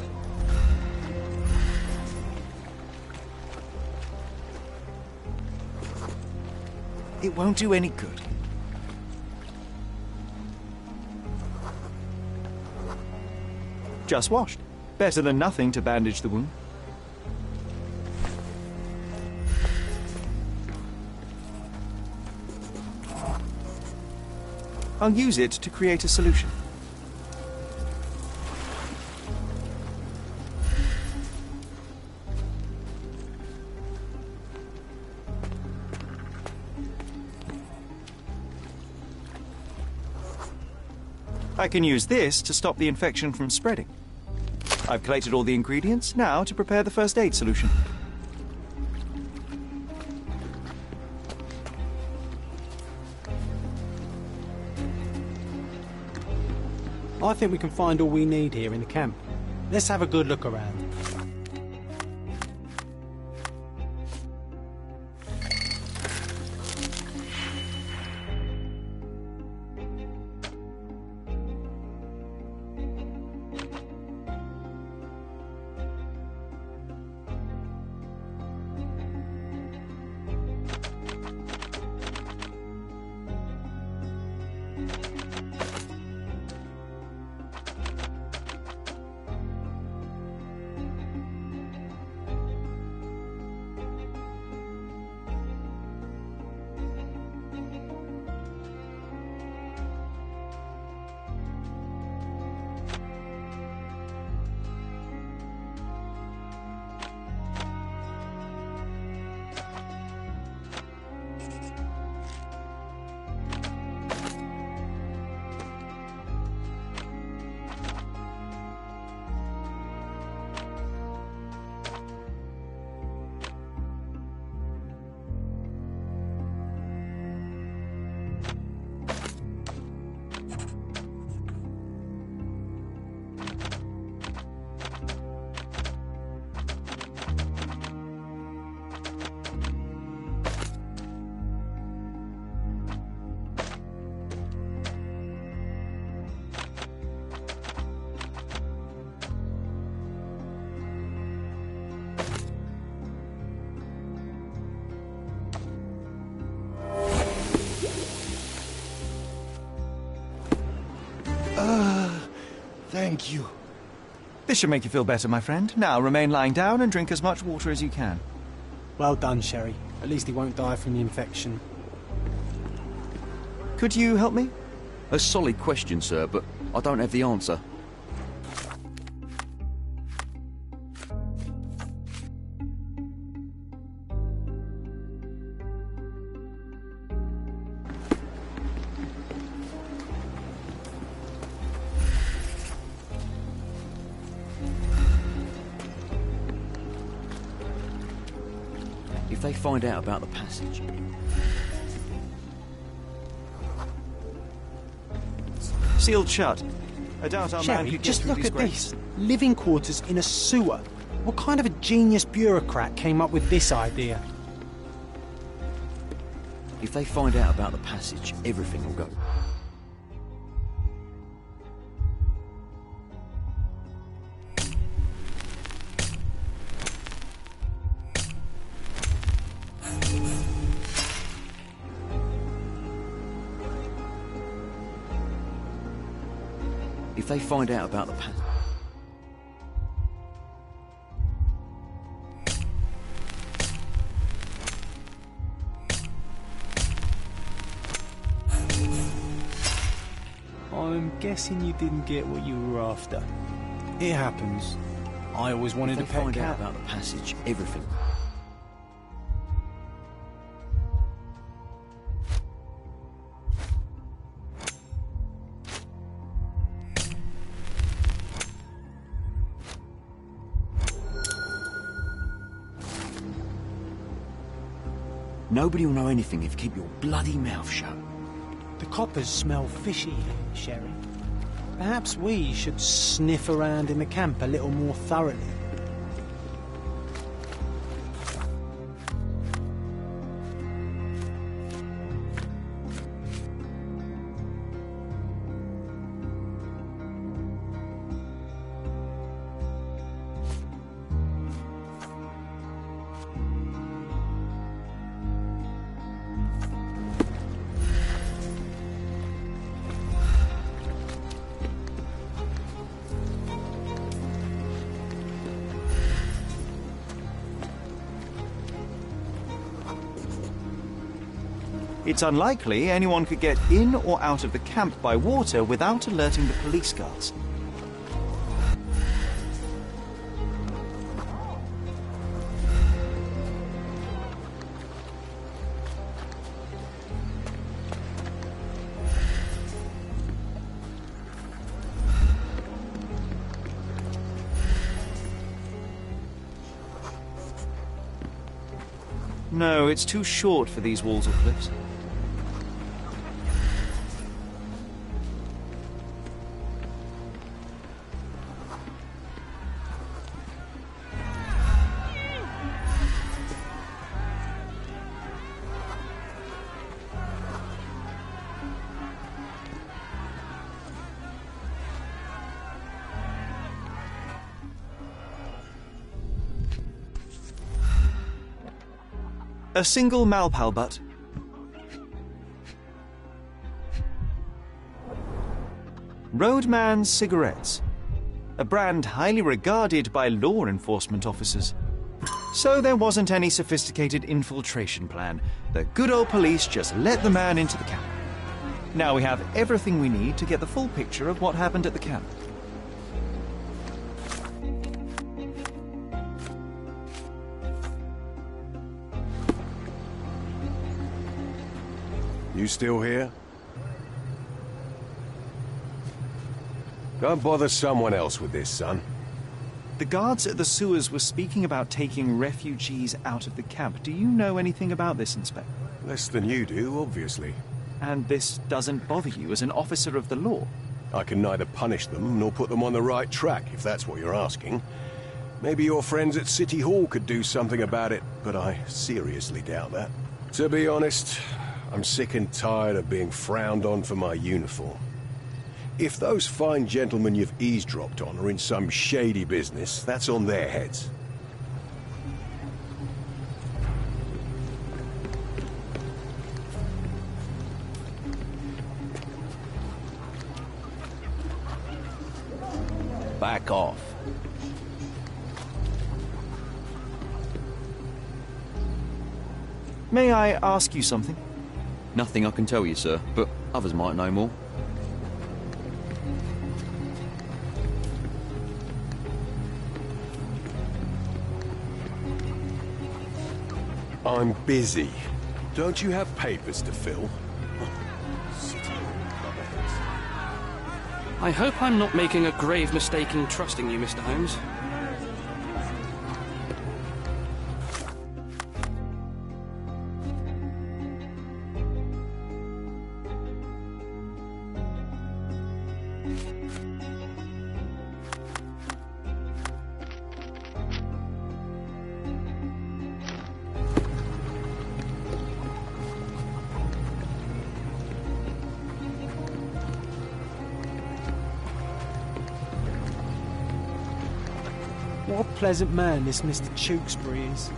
A: It won't do any good. Just washed. Better than nothing to bandage the wound. I'll use it to create a solution. I can use this to stop the infection from spreading. I've collated all the ingredients, now to prepare the first aid solution.
D: I think we can find all we need here in the camp. Let's have a good look around.
K: Thank you.
A: This should make you feel better, my friend. Now, remain lying down and drink as much water as you can.
D: Well done, Sherry. At least he won't die from the infection.
A: Could you help me?
Q: A solid question, sir, but I don't have the answer. If they find out about the passage...
A: Sealed shut. I doubt our man
D: Sherry,
A: could get
D: just
A: through
D: look
A: these
D: at
A: grates.
D: this. Living quarters in a sewer. What kind of a genius bureaucrat came up with this idea?
Q: If they find out about the passage, everything will go. If they find out about the passage...
D: I'm guessing you didn't get what you were after. It happens. I always wanted a
Q: If they
D: pet
Q: find
D: cat.
Q: out about the passage, everything... Nobody will know anything if you keep your bloody mouth shut.
D: The coppers smell fishy here, Sherry. Perhaps we should sniff around in the camp a little more thoroughly.
A: It's unlikely anyone could get in or out of the camp by water without alerting the police guards. No, it's too short for these walls or cliffs. A single Malpal butt. Roadman cigarettes. A brand highly regarded by law enforcement officers. So there wasn't any sophisticated infiltration plan. The good old police just let the man into the camp. Now we have everything we need to get the full picture of what happened at the camp.
O: You still here? Go and bother someone else with this, son.
A: The guards at the sewers were speaking about taking refugees out of the camp. Do you know anything about this, Inspector?
O: Less than you do, obviously.
A: And this doesn't bother you as an officer of the law?
O: I can neither punish them nor put them on the right track, if that's what you're asking. Maybe your friends at City Hall could do something about it, but I seriously doubt that. To be honest, I'm sick and tired of being frowned on for my uniform. If those fine gentlemen you've eavesdropped on are in some shady business, that's on their heads.
Q: Back off.
A: May I ask you something?
Q: Nothing I can tell you, sir, but others might know more.
O: I'm busy. Don't you have papers to fill?
C: I hope I'm not making a grave mistake in trusting you, Mr. Holmes.
D: What a pleasant man this Mr. Tewkesbury is.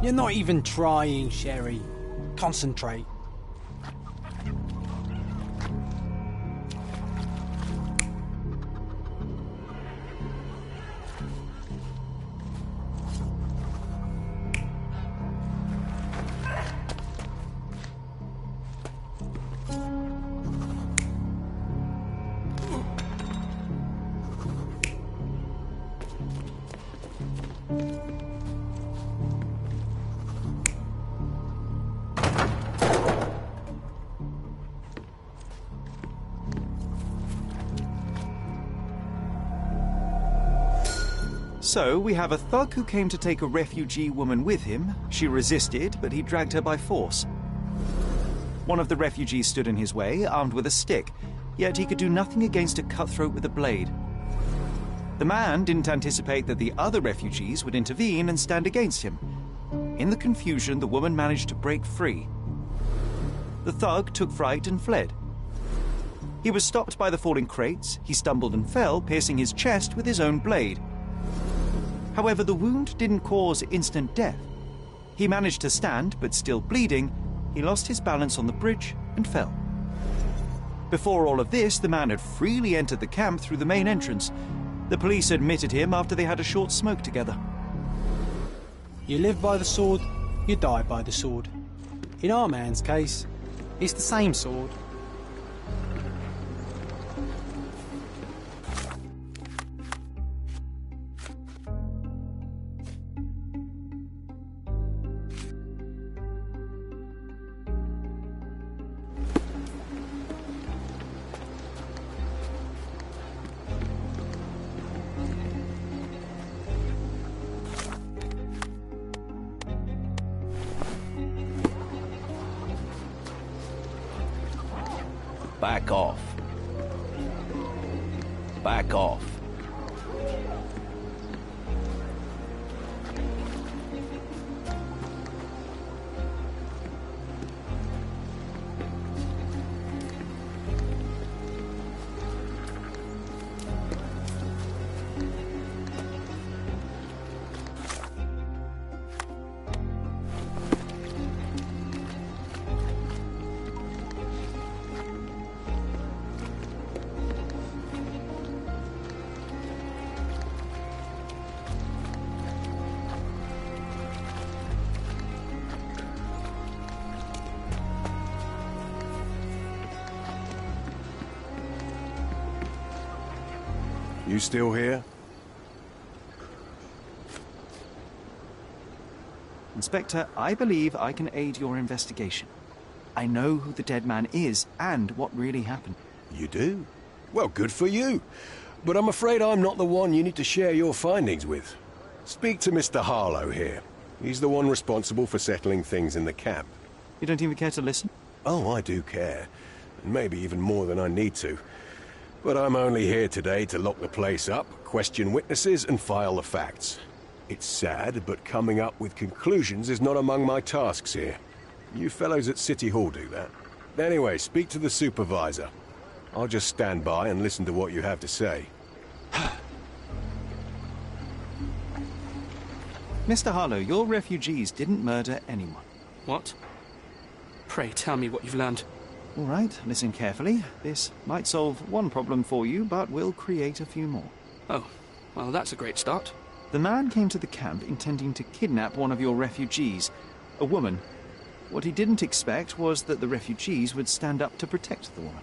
D: You're not even trying, Sherry. Concentrate.
A: So, we have a thug who came to take a refugee woman with him. She resisted, but he dragged her by force. One of the refugees stood in his way, armed with a stick, yet he could do nothing against a cutthroat with a blade. The man didn't anticipate that the other refugees would intervene and stand against him. In the confusion, the woman managed to break free. The thug took fright and fled. He was stopped by the falling crates. He stumbled and fell, piercing his chest with his own blade. However, the wound didn't cause instant death. He managed to stand, but still bleeding, he lost his balance on the bridge and fell. Before all of this, the man had freely entered the camp through the main entrance. The police admitted him after they had a short smoke together.
D: You live by the sword, you die by the sword. In our man's case, it's the same sword.
P: Back off. Back off.
O: You still here?
A: Inspector, I believe I can aid your investigation. I know who the dead man is and what really happened.
O: You do? Well, good for you. But I'm afraid I'm not the one you need to share your findings with. Speak to Mr. Harlow here. He's the one responsible for settling things in the camp.
A: You don't even care to listen?
O: Oh, I do care. And maybe even more than I need to. But I'm only here today to lock the place up, question witnesses, and file the facts. It's sad, but coming up with conclusions is not among my tasks here. You fellows at City Hall do that. Anyway, speak to the supervisor. I'll just stand by and listen to what you have to say.
A: Mr. Harlow, your refugees didn't murder anyone.
C: What? Pray tell me what you've learned.
A: All right, listen carefully. This might solve one problem for you, but will create a few more.
C: Oh, well, that's a great start.
A: The man came to the camp intending to kidnap one of your refugees, a woman. What he didn't expect was that the refugees would stand up to protect the woman.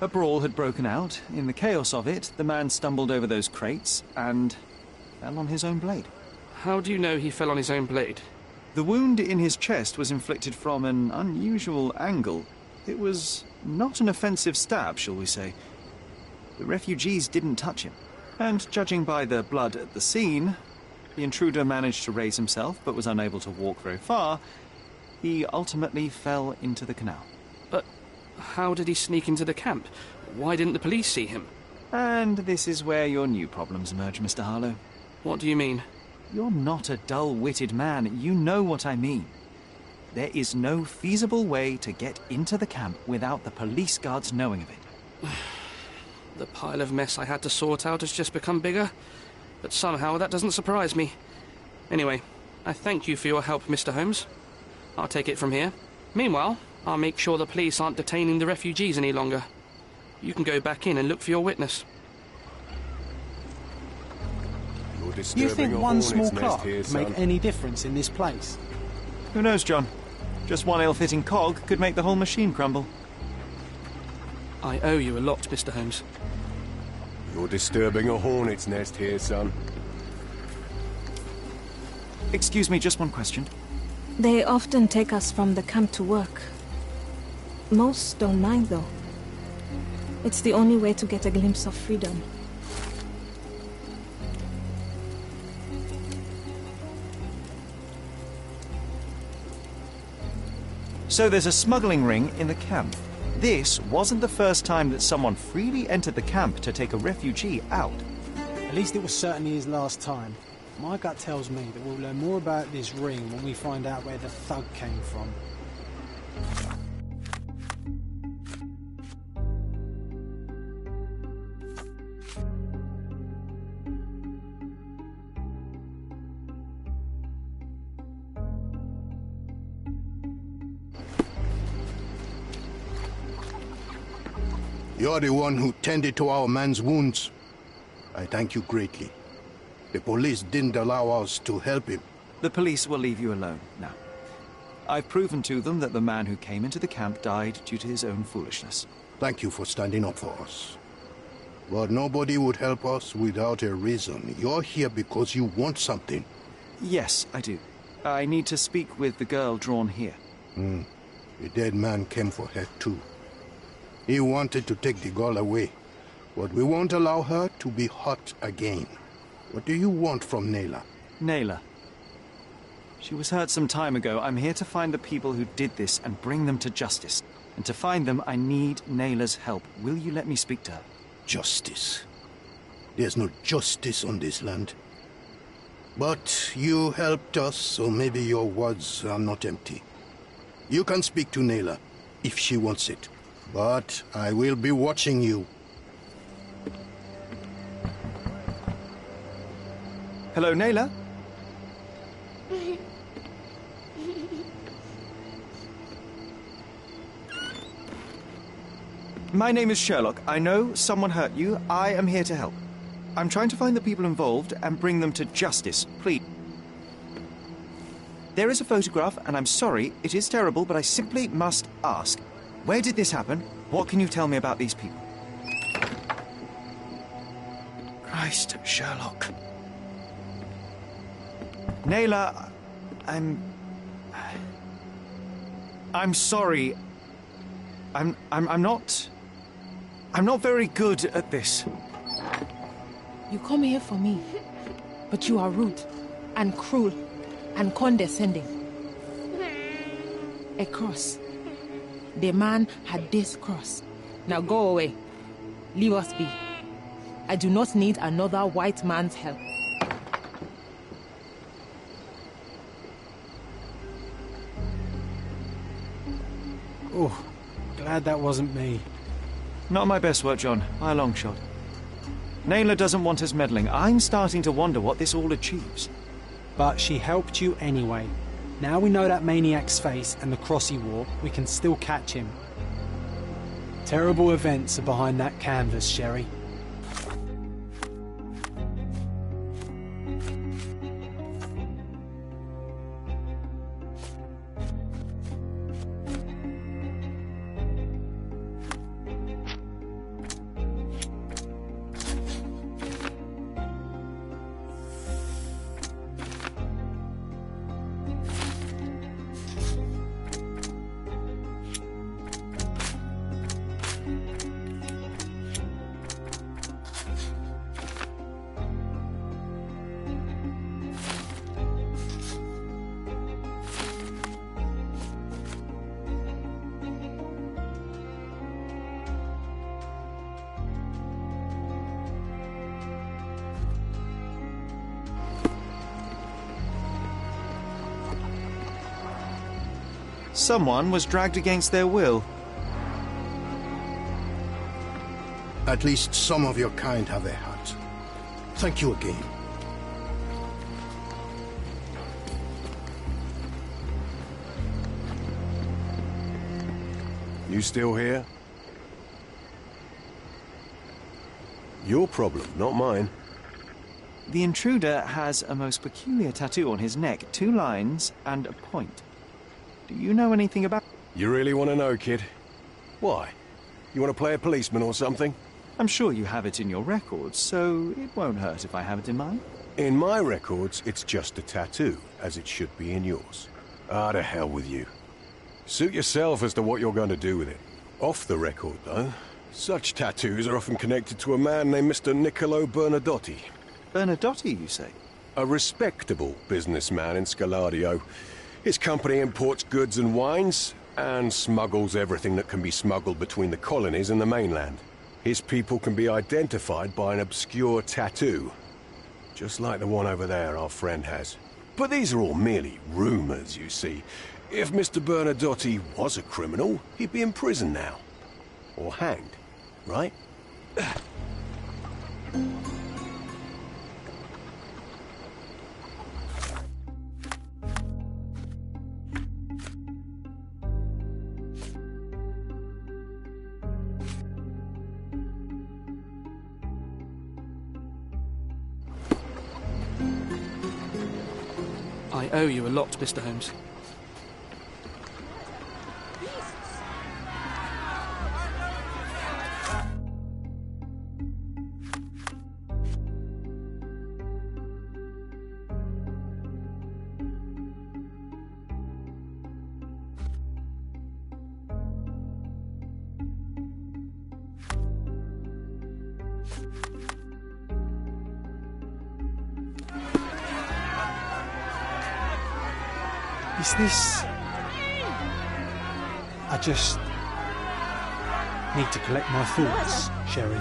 A: A brawl had broken out. In the chaos of it, the man stumbled over those crates and fell on his own blade.
C: How do you know he fell on his own blade?
A: The wound in his chest was inflicted from an unusual angle. It was not an offensive stab, shall we say. The refugees didn't touch him. And judging by the blood at the scene, the intruder managed to raise himself but was unable to walk very far. He ultimately fell into the canal.
C: But how did he sneak into the camp? Why didn't the police see him?
A: And this is where your new problems emerge, Mr. Harlow.
C: What do you mean?
A: You're not a dull-witted man. You know what I mean. There is no feasible way to get into the camp without the police guards knowing of it.
C: The pile of mess I had to sort out has just become bigger, but somehow that doesn't surprise me. Anyway, I thank you for your help, Mr. Holmes. I'll take it from here. Meanwhile, I'll make sure the police aren't detaining the refugees any longer. You can go back in and look for your witness.
D: You think one small clock could make any difference in this place?
A: Who knows, John? Just one ill-fitting cog could make the whole machine crumble.
C: I owe you a lot, Mr. Holmes.
O: You're disturbing a hornet's nest here, son.
A: Excuse me, just one question.
R: They often take us from the camp to work. Most don't mind, though. It's the only way to get a glimpse of freedom.
A: So there's a smuggling ring in the camp. This wasn't the first time that someone freely entered the camp to take a refugee out.
D: At least it was certainly his last time. My gut tells me that we'll learn more about this ring when we find out where the thug came from.
K: You're the one who tended to our man's wounds. I thank you greatly. The police didn't allow us to help him.
A: The police will leave you alone now. I've proven to them that the man who came into the camp died due to his own foolishness.
K: Thank you for standing up for us. But nobody would help us without a reason. You're here because you want something.
A: Yes, I do. I need to speak with the girl drawn here.
K: The dead man came for her too. He wanted to take the girl away, but we won't allow her to be hurt again. What do you want from Nayla?
A: Nayla. She was hurt some time ago. I'm here to find the people who did this and bring them to justice. And to find them, I need Nayla's help. Will you let me speak to her?
K: Justice. There's no justice on this land. But you helped us, so maybe your words are not empty. You can speak to Nayla, if she wants it. But I will be watching you.
A: Hello, Nayla? My name is Sherlock. I know someone hurt you. I am here to help. I'm trying to find the people involved and bring them to justice. Please. There is a photograph, and I'm sorry, it is terrible, but I simply must ask. Where did this happen? What can you tell me about these people? Christ. Christ, Sherlock. Naylor, I'm sorry. I'm not very good at this.
S: You come here for me, but you are rude and cruel and condescending. A cross. The man had this cross. Now go away. Leave us be. I do not need another white man's help.
D: Oh, glad that wasn't me.
A: Not my best work, John, by a long shot. Naylor doesn't want us meddling. I'm starting to wonder what this all achieves.
D: But she helped you anyway. Now we know that maniac's face and the cross he wore, we can still catch him. Terrible events are behind that canvas, Sherry.
A: Someone was dragged against their will.
K: At least some of your kind have a heart. Thank you again.
O: You still here? Your problem, not mine.
A: The intruder has a most peculiar tattoo on his neck, 2 lines and a point. Do you know anything about...
O: You really want to know, kid? Why? You want to play a policeman or something?
A: I'm sure you have it in your records, so it won't hurt if I have it in mine.
O: In my records, it's just a tattoo, as it should be in yours. Ah, to hell with you. Suit yourself as to what you're going to do with it. Off the record, though, such tattoos are often connected to a man named Mr. Niccolo Bernadotti.
A: Bernadotti, you say?
O: A respectable businessman in Scaladio. His company imports goods and wines, and smuggles everything that can be smuggled between the colonies and the mainland. His people can be identified by an obscure tattoo, just like the one over there our friend has. But these are all merely rumors, you see. If Mr. Bernadotti was a criminal, he'd be in prison now. Or hanged, right?
C: I owe you a lot, Mr. Holmes.
D: Is this... I just... need to collect my thoughts, Sherry.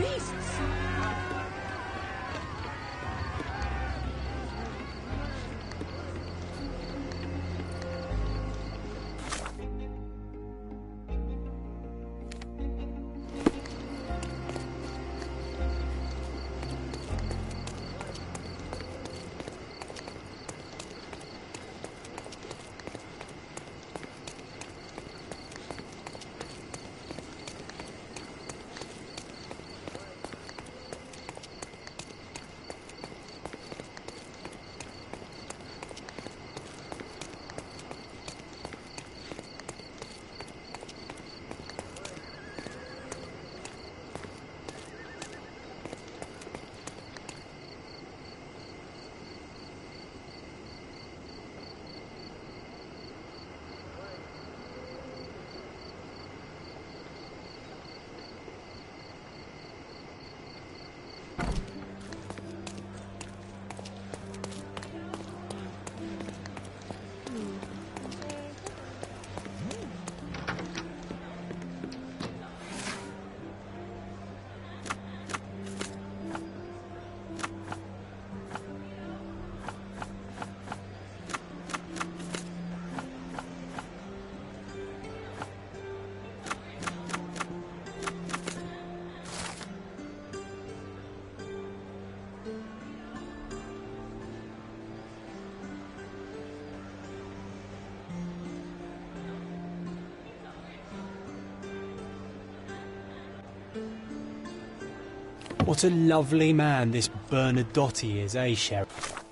D: What a lovely man this Bernadotte is, eh, Sheriff?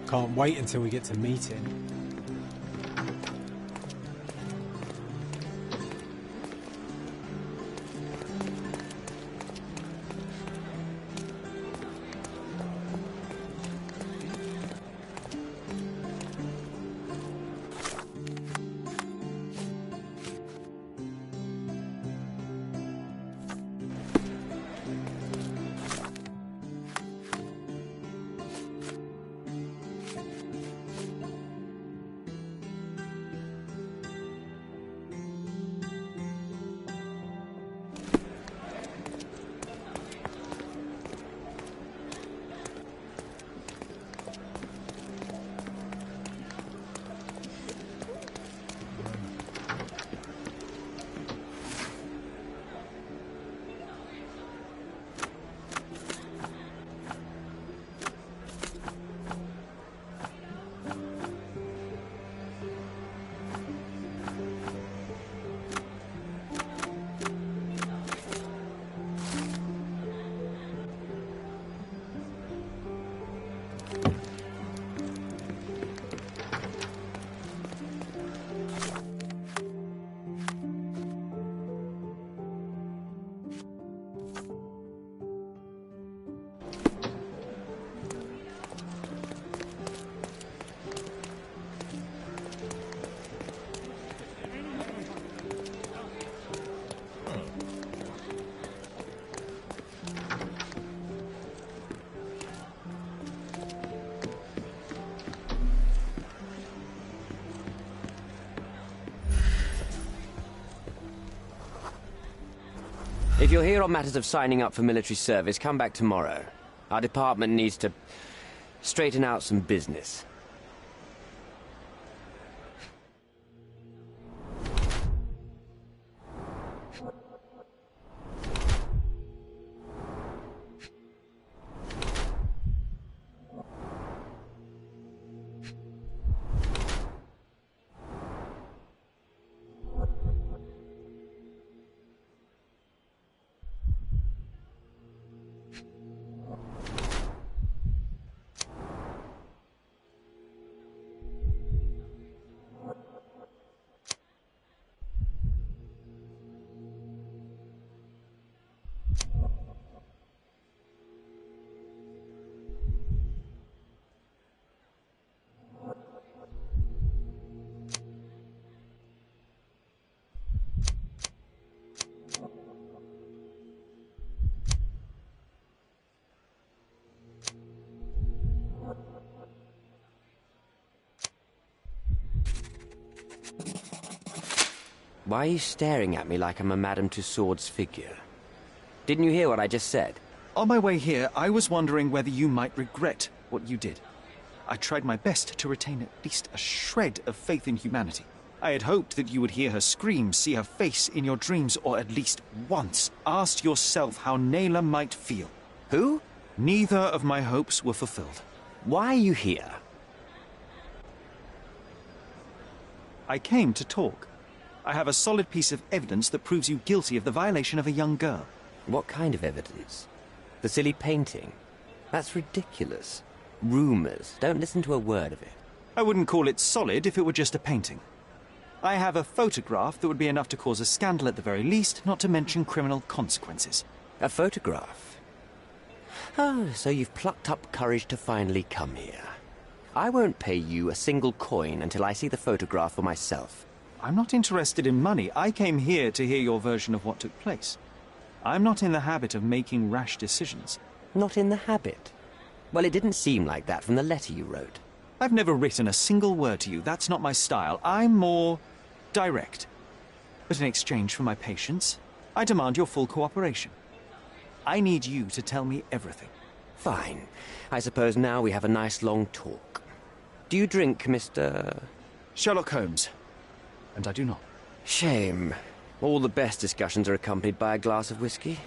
D: Can't wait until we get to meet him.
T: If you're here on matters of signing up for military service, come back tomorrow. Our department needs to straighten out some business. Why are you staring at me like I'm a Madame Tussauds figure? Didn't you hear what I just said?
A: On my way here, I was wondering whether you might regret what you did. I tried my best to retain at least a shred of faith in humanity. I had hoped that you would hear her scream, see her face in your dreams, or at least once ask yourself how Naylor might feel.
T: Who?
A: Neither of my hopes were fulfilled.
T: Why are you here?
A: I came to talk. I have a solid piece of evidence that proves you guilty of the violation of a young girl.
T: What kind of evidence? The silly painting? That's ridiculous. Rumors. Don't listen to a word of it.
A: I wouldn't call it solid if it were just a painting. I have a photograph that would be enough to cause a scandal at the very least, not to mention criminal consequences.
T: A photograph? Oh, so you've plucked up courage to finally come here. I won't pay you a single coin until I see the photograph for myself.
A: I'm not interested in money. I came here to hear your version of what took place. I'm not in the habit of making rash decisions.
T: Not in the habit? Well, it didn't seem like that from the letter you wrote.
A: I've never written a single word to you. That's not my style. I'm more direct. But in exchange for my patience, I demand your full cooperation. I need you to tell me everything.
T: Fine. I suppose now we have a nice long talk. Do you drink, Mr.
A: Sherlock Holmes? And I do not.
T: Shame. All the best discussions are accompanied by a glass of whiskey.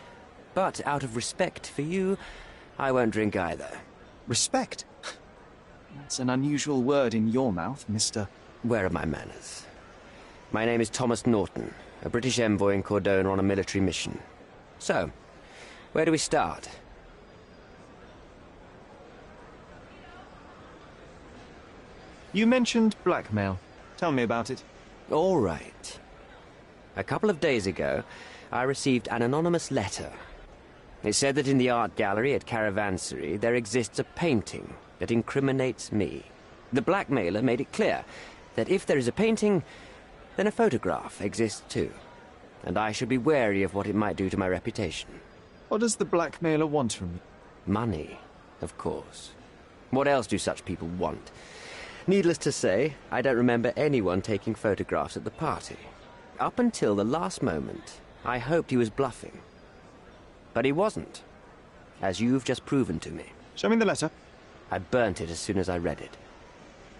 T: But out of respect for you, I won't drink either.
A: Respect? That's an unusual word in your mouth, Mr.
T: Where are my manners? My name is Thomas Norton, a British envoy in Cordona on a military mission. So, where do we start?
A: You mentioned blackmail. Tell me about it.
T: All right. A couple of days ago, I received an anonymous letter. It said that in the art gallery at Caravansary there exists a painting that incriminates me. The blackmailer made it clear that if there is a painting, then a photograph exists too. And I should be wary of what it might do to my reputation.
A: What does the blackmailer want from you?
T: Money, of course. What else do such people want? Needless to say, I don't remember anyone taking photographs at the party. Up until the last moment, I hoped he was bluffing. But he wasn't, as you've just proven to me.
A: Show me the letter.
T: I burnt it as soon as I read it.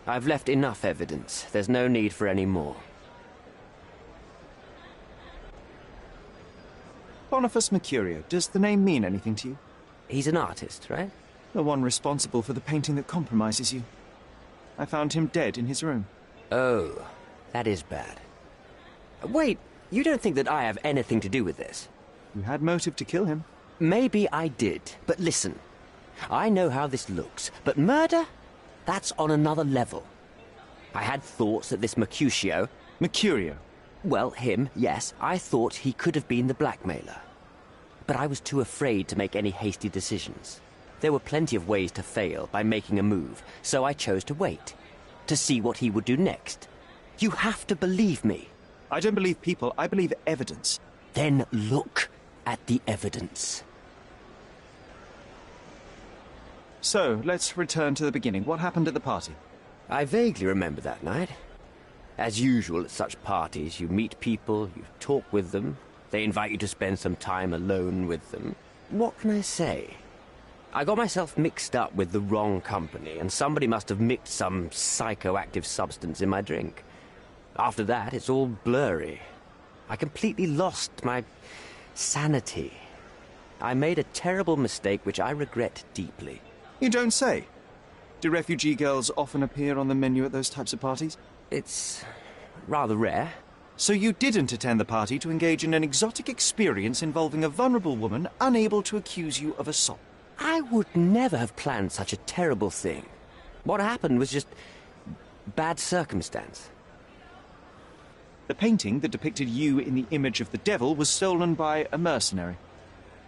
T: I've left enough evidence. There's no need for any more.
A: Boniface Mercurio. Does the name mean anything to you?
T: He's an artist, right?
A: The one responsible for the painting that compromises you. I found him dead in his room.
T: Oh, that is bad. Wait, you don't think that I have anything to do with this?
A: You had motive to kill him.
T: Maybe I did, but listen. I know how this looks, but murder? That's on another level. I had thoughts that this Mercutio...
A: Mercurio?
T: Well, him, yes. I thought he could have been the blackmailer. But I was too afraid to make any hasty decisions. There were plenty of ways to fail by making a move, so I chose to wait. To see what he would do next. You have to believe me.
A: I don't believe people, I believe evidence.
T: Then look at the evidence.
A: So, let's return to the beginning. What happened at the party?
T: I vaguely remember that night. As usual at such parties, you meet people, you talk with them, they invite you to spend some time alone with them. What can I say? I got myself mixed up with the wrong company, and somebody must have mixed some psychoactive substance in my drink. After that, it's all blurry. I completely lost my sanity. I made a terrible mistake which I regret deeply.
A: You don't say. Do refugee girls often appear on the menu at those types of parties?
T: It's rather rare.
A: So you didn't attend the party to engage in an exotic experience involving a vulnerable woman unable to accuse you of assault?
T: I would never have planned such a terrible thing. What happened was just bad circumstance.
A: The painting that depicted you in the image of the devil was stolen by a mercenary.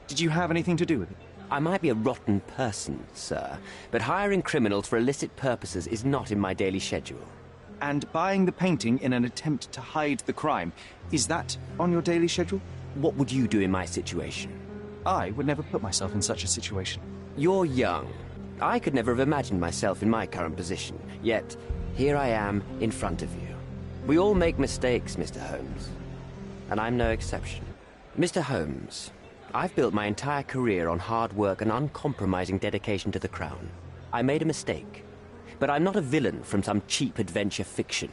A: Did you have anything to do with it?
T: I might be a rotten person, sir, but hiring criminals for illicit purposes is not in my daily schedule.
A: And buying the painting in an attempt to hide the crime, is that on your daily schedule?
T: What would you do in my situation?
A: I would never put myself in such a situation.
T: You're young. I could never have imagined myself in my current position, yet here I am in front of you. We all make mistakes, Mr. Holmes, and I'm no exception. Mr. Holmes, I've built my entire career on hard work and uncompromising dedication to the Crown. I made a mistake, but I'm not a villain from some cheap adventure fiction.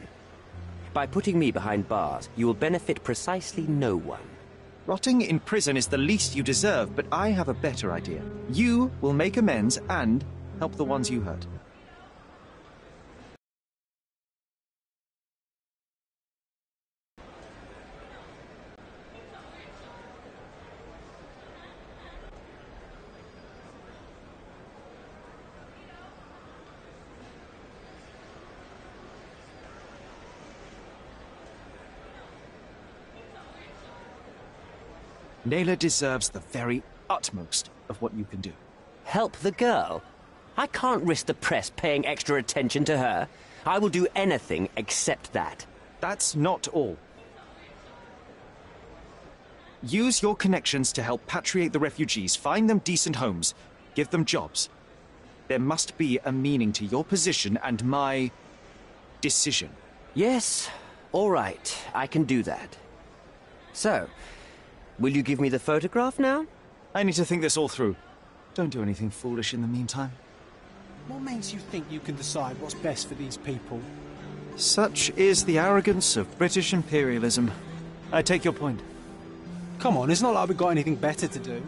T: By putting me behind bars, you will benefit precisely no one.
A: Rotting in prison is the least you deserve, but I have a better idea. You will make amends and help the ones you hurt. Naylor deserves the very utmost of what you can do.
T: Help the girl? I can't risk the press paying extra attention to her. I will do anything except that.
A: That's not all. Use your connections to help patriate the refugees, find them decent homes, give them jobs. There must be a meaning to your position and my decision.
T: Yes, all right, I can do that. So, will you give me the photograph now?
A: I need to think this all through. Don't do anything foolish in the meantime.
D: What makes you think you can decide what's best for these people?
A: Such is the arrogance of British imperialism. I take your point.
D: Come on, it's not like we've got anything better to do.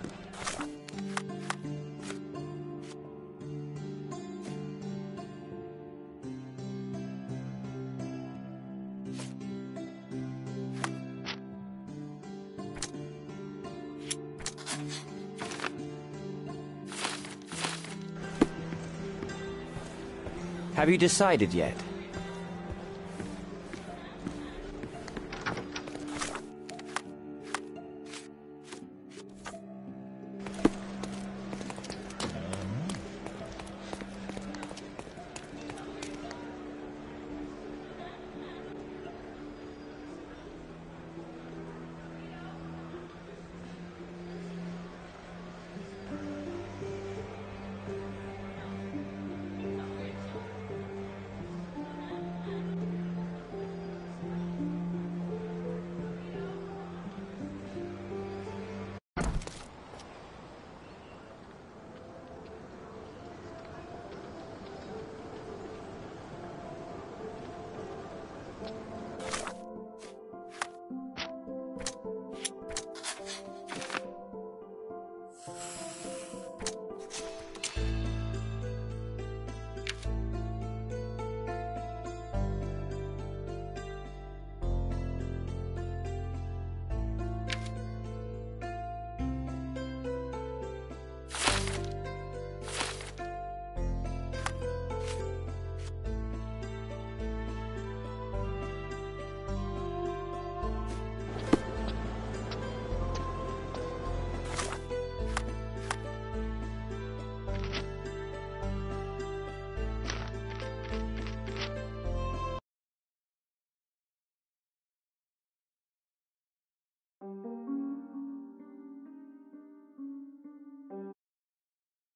T: Have you decided yet?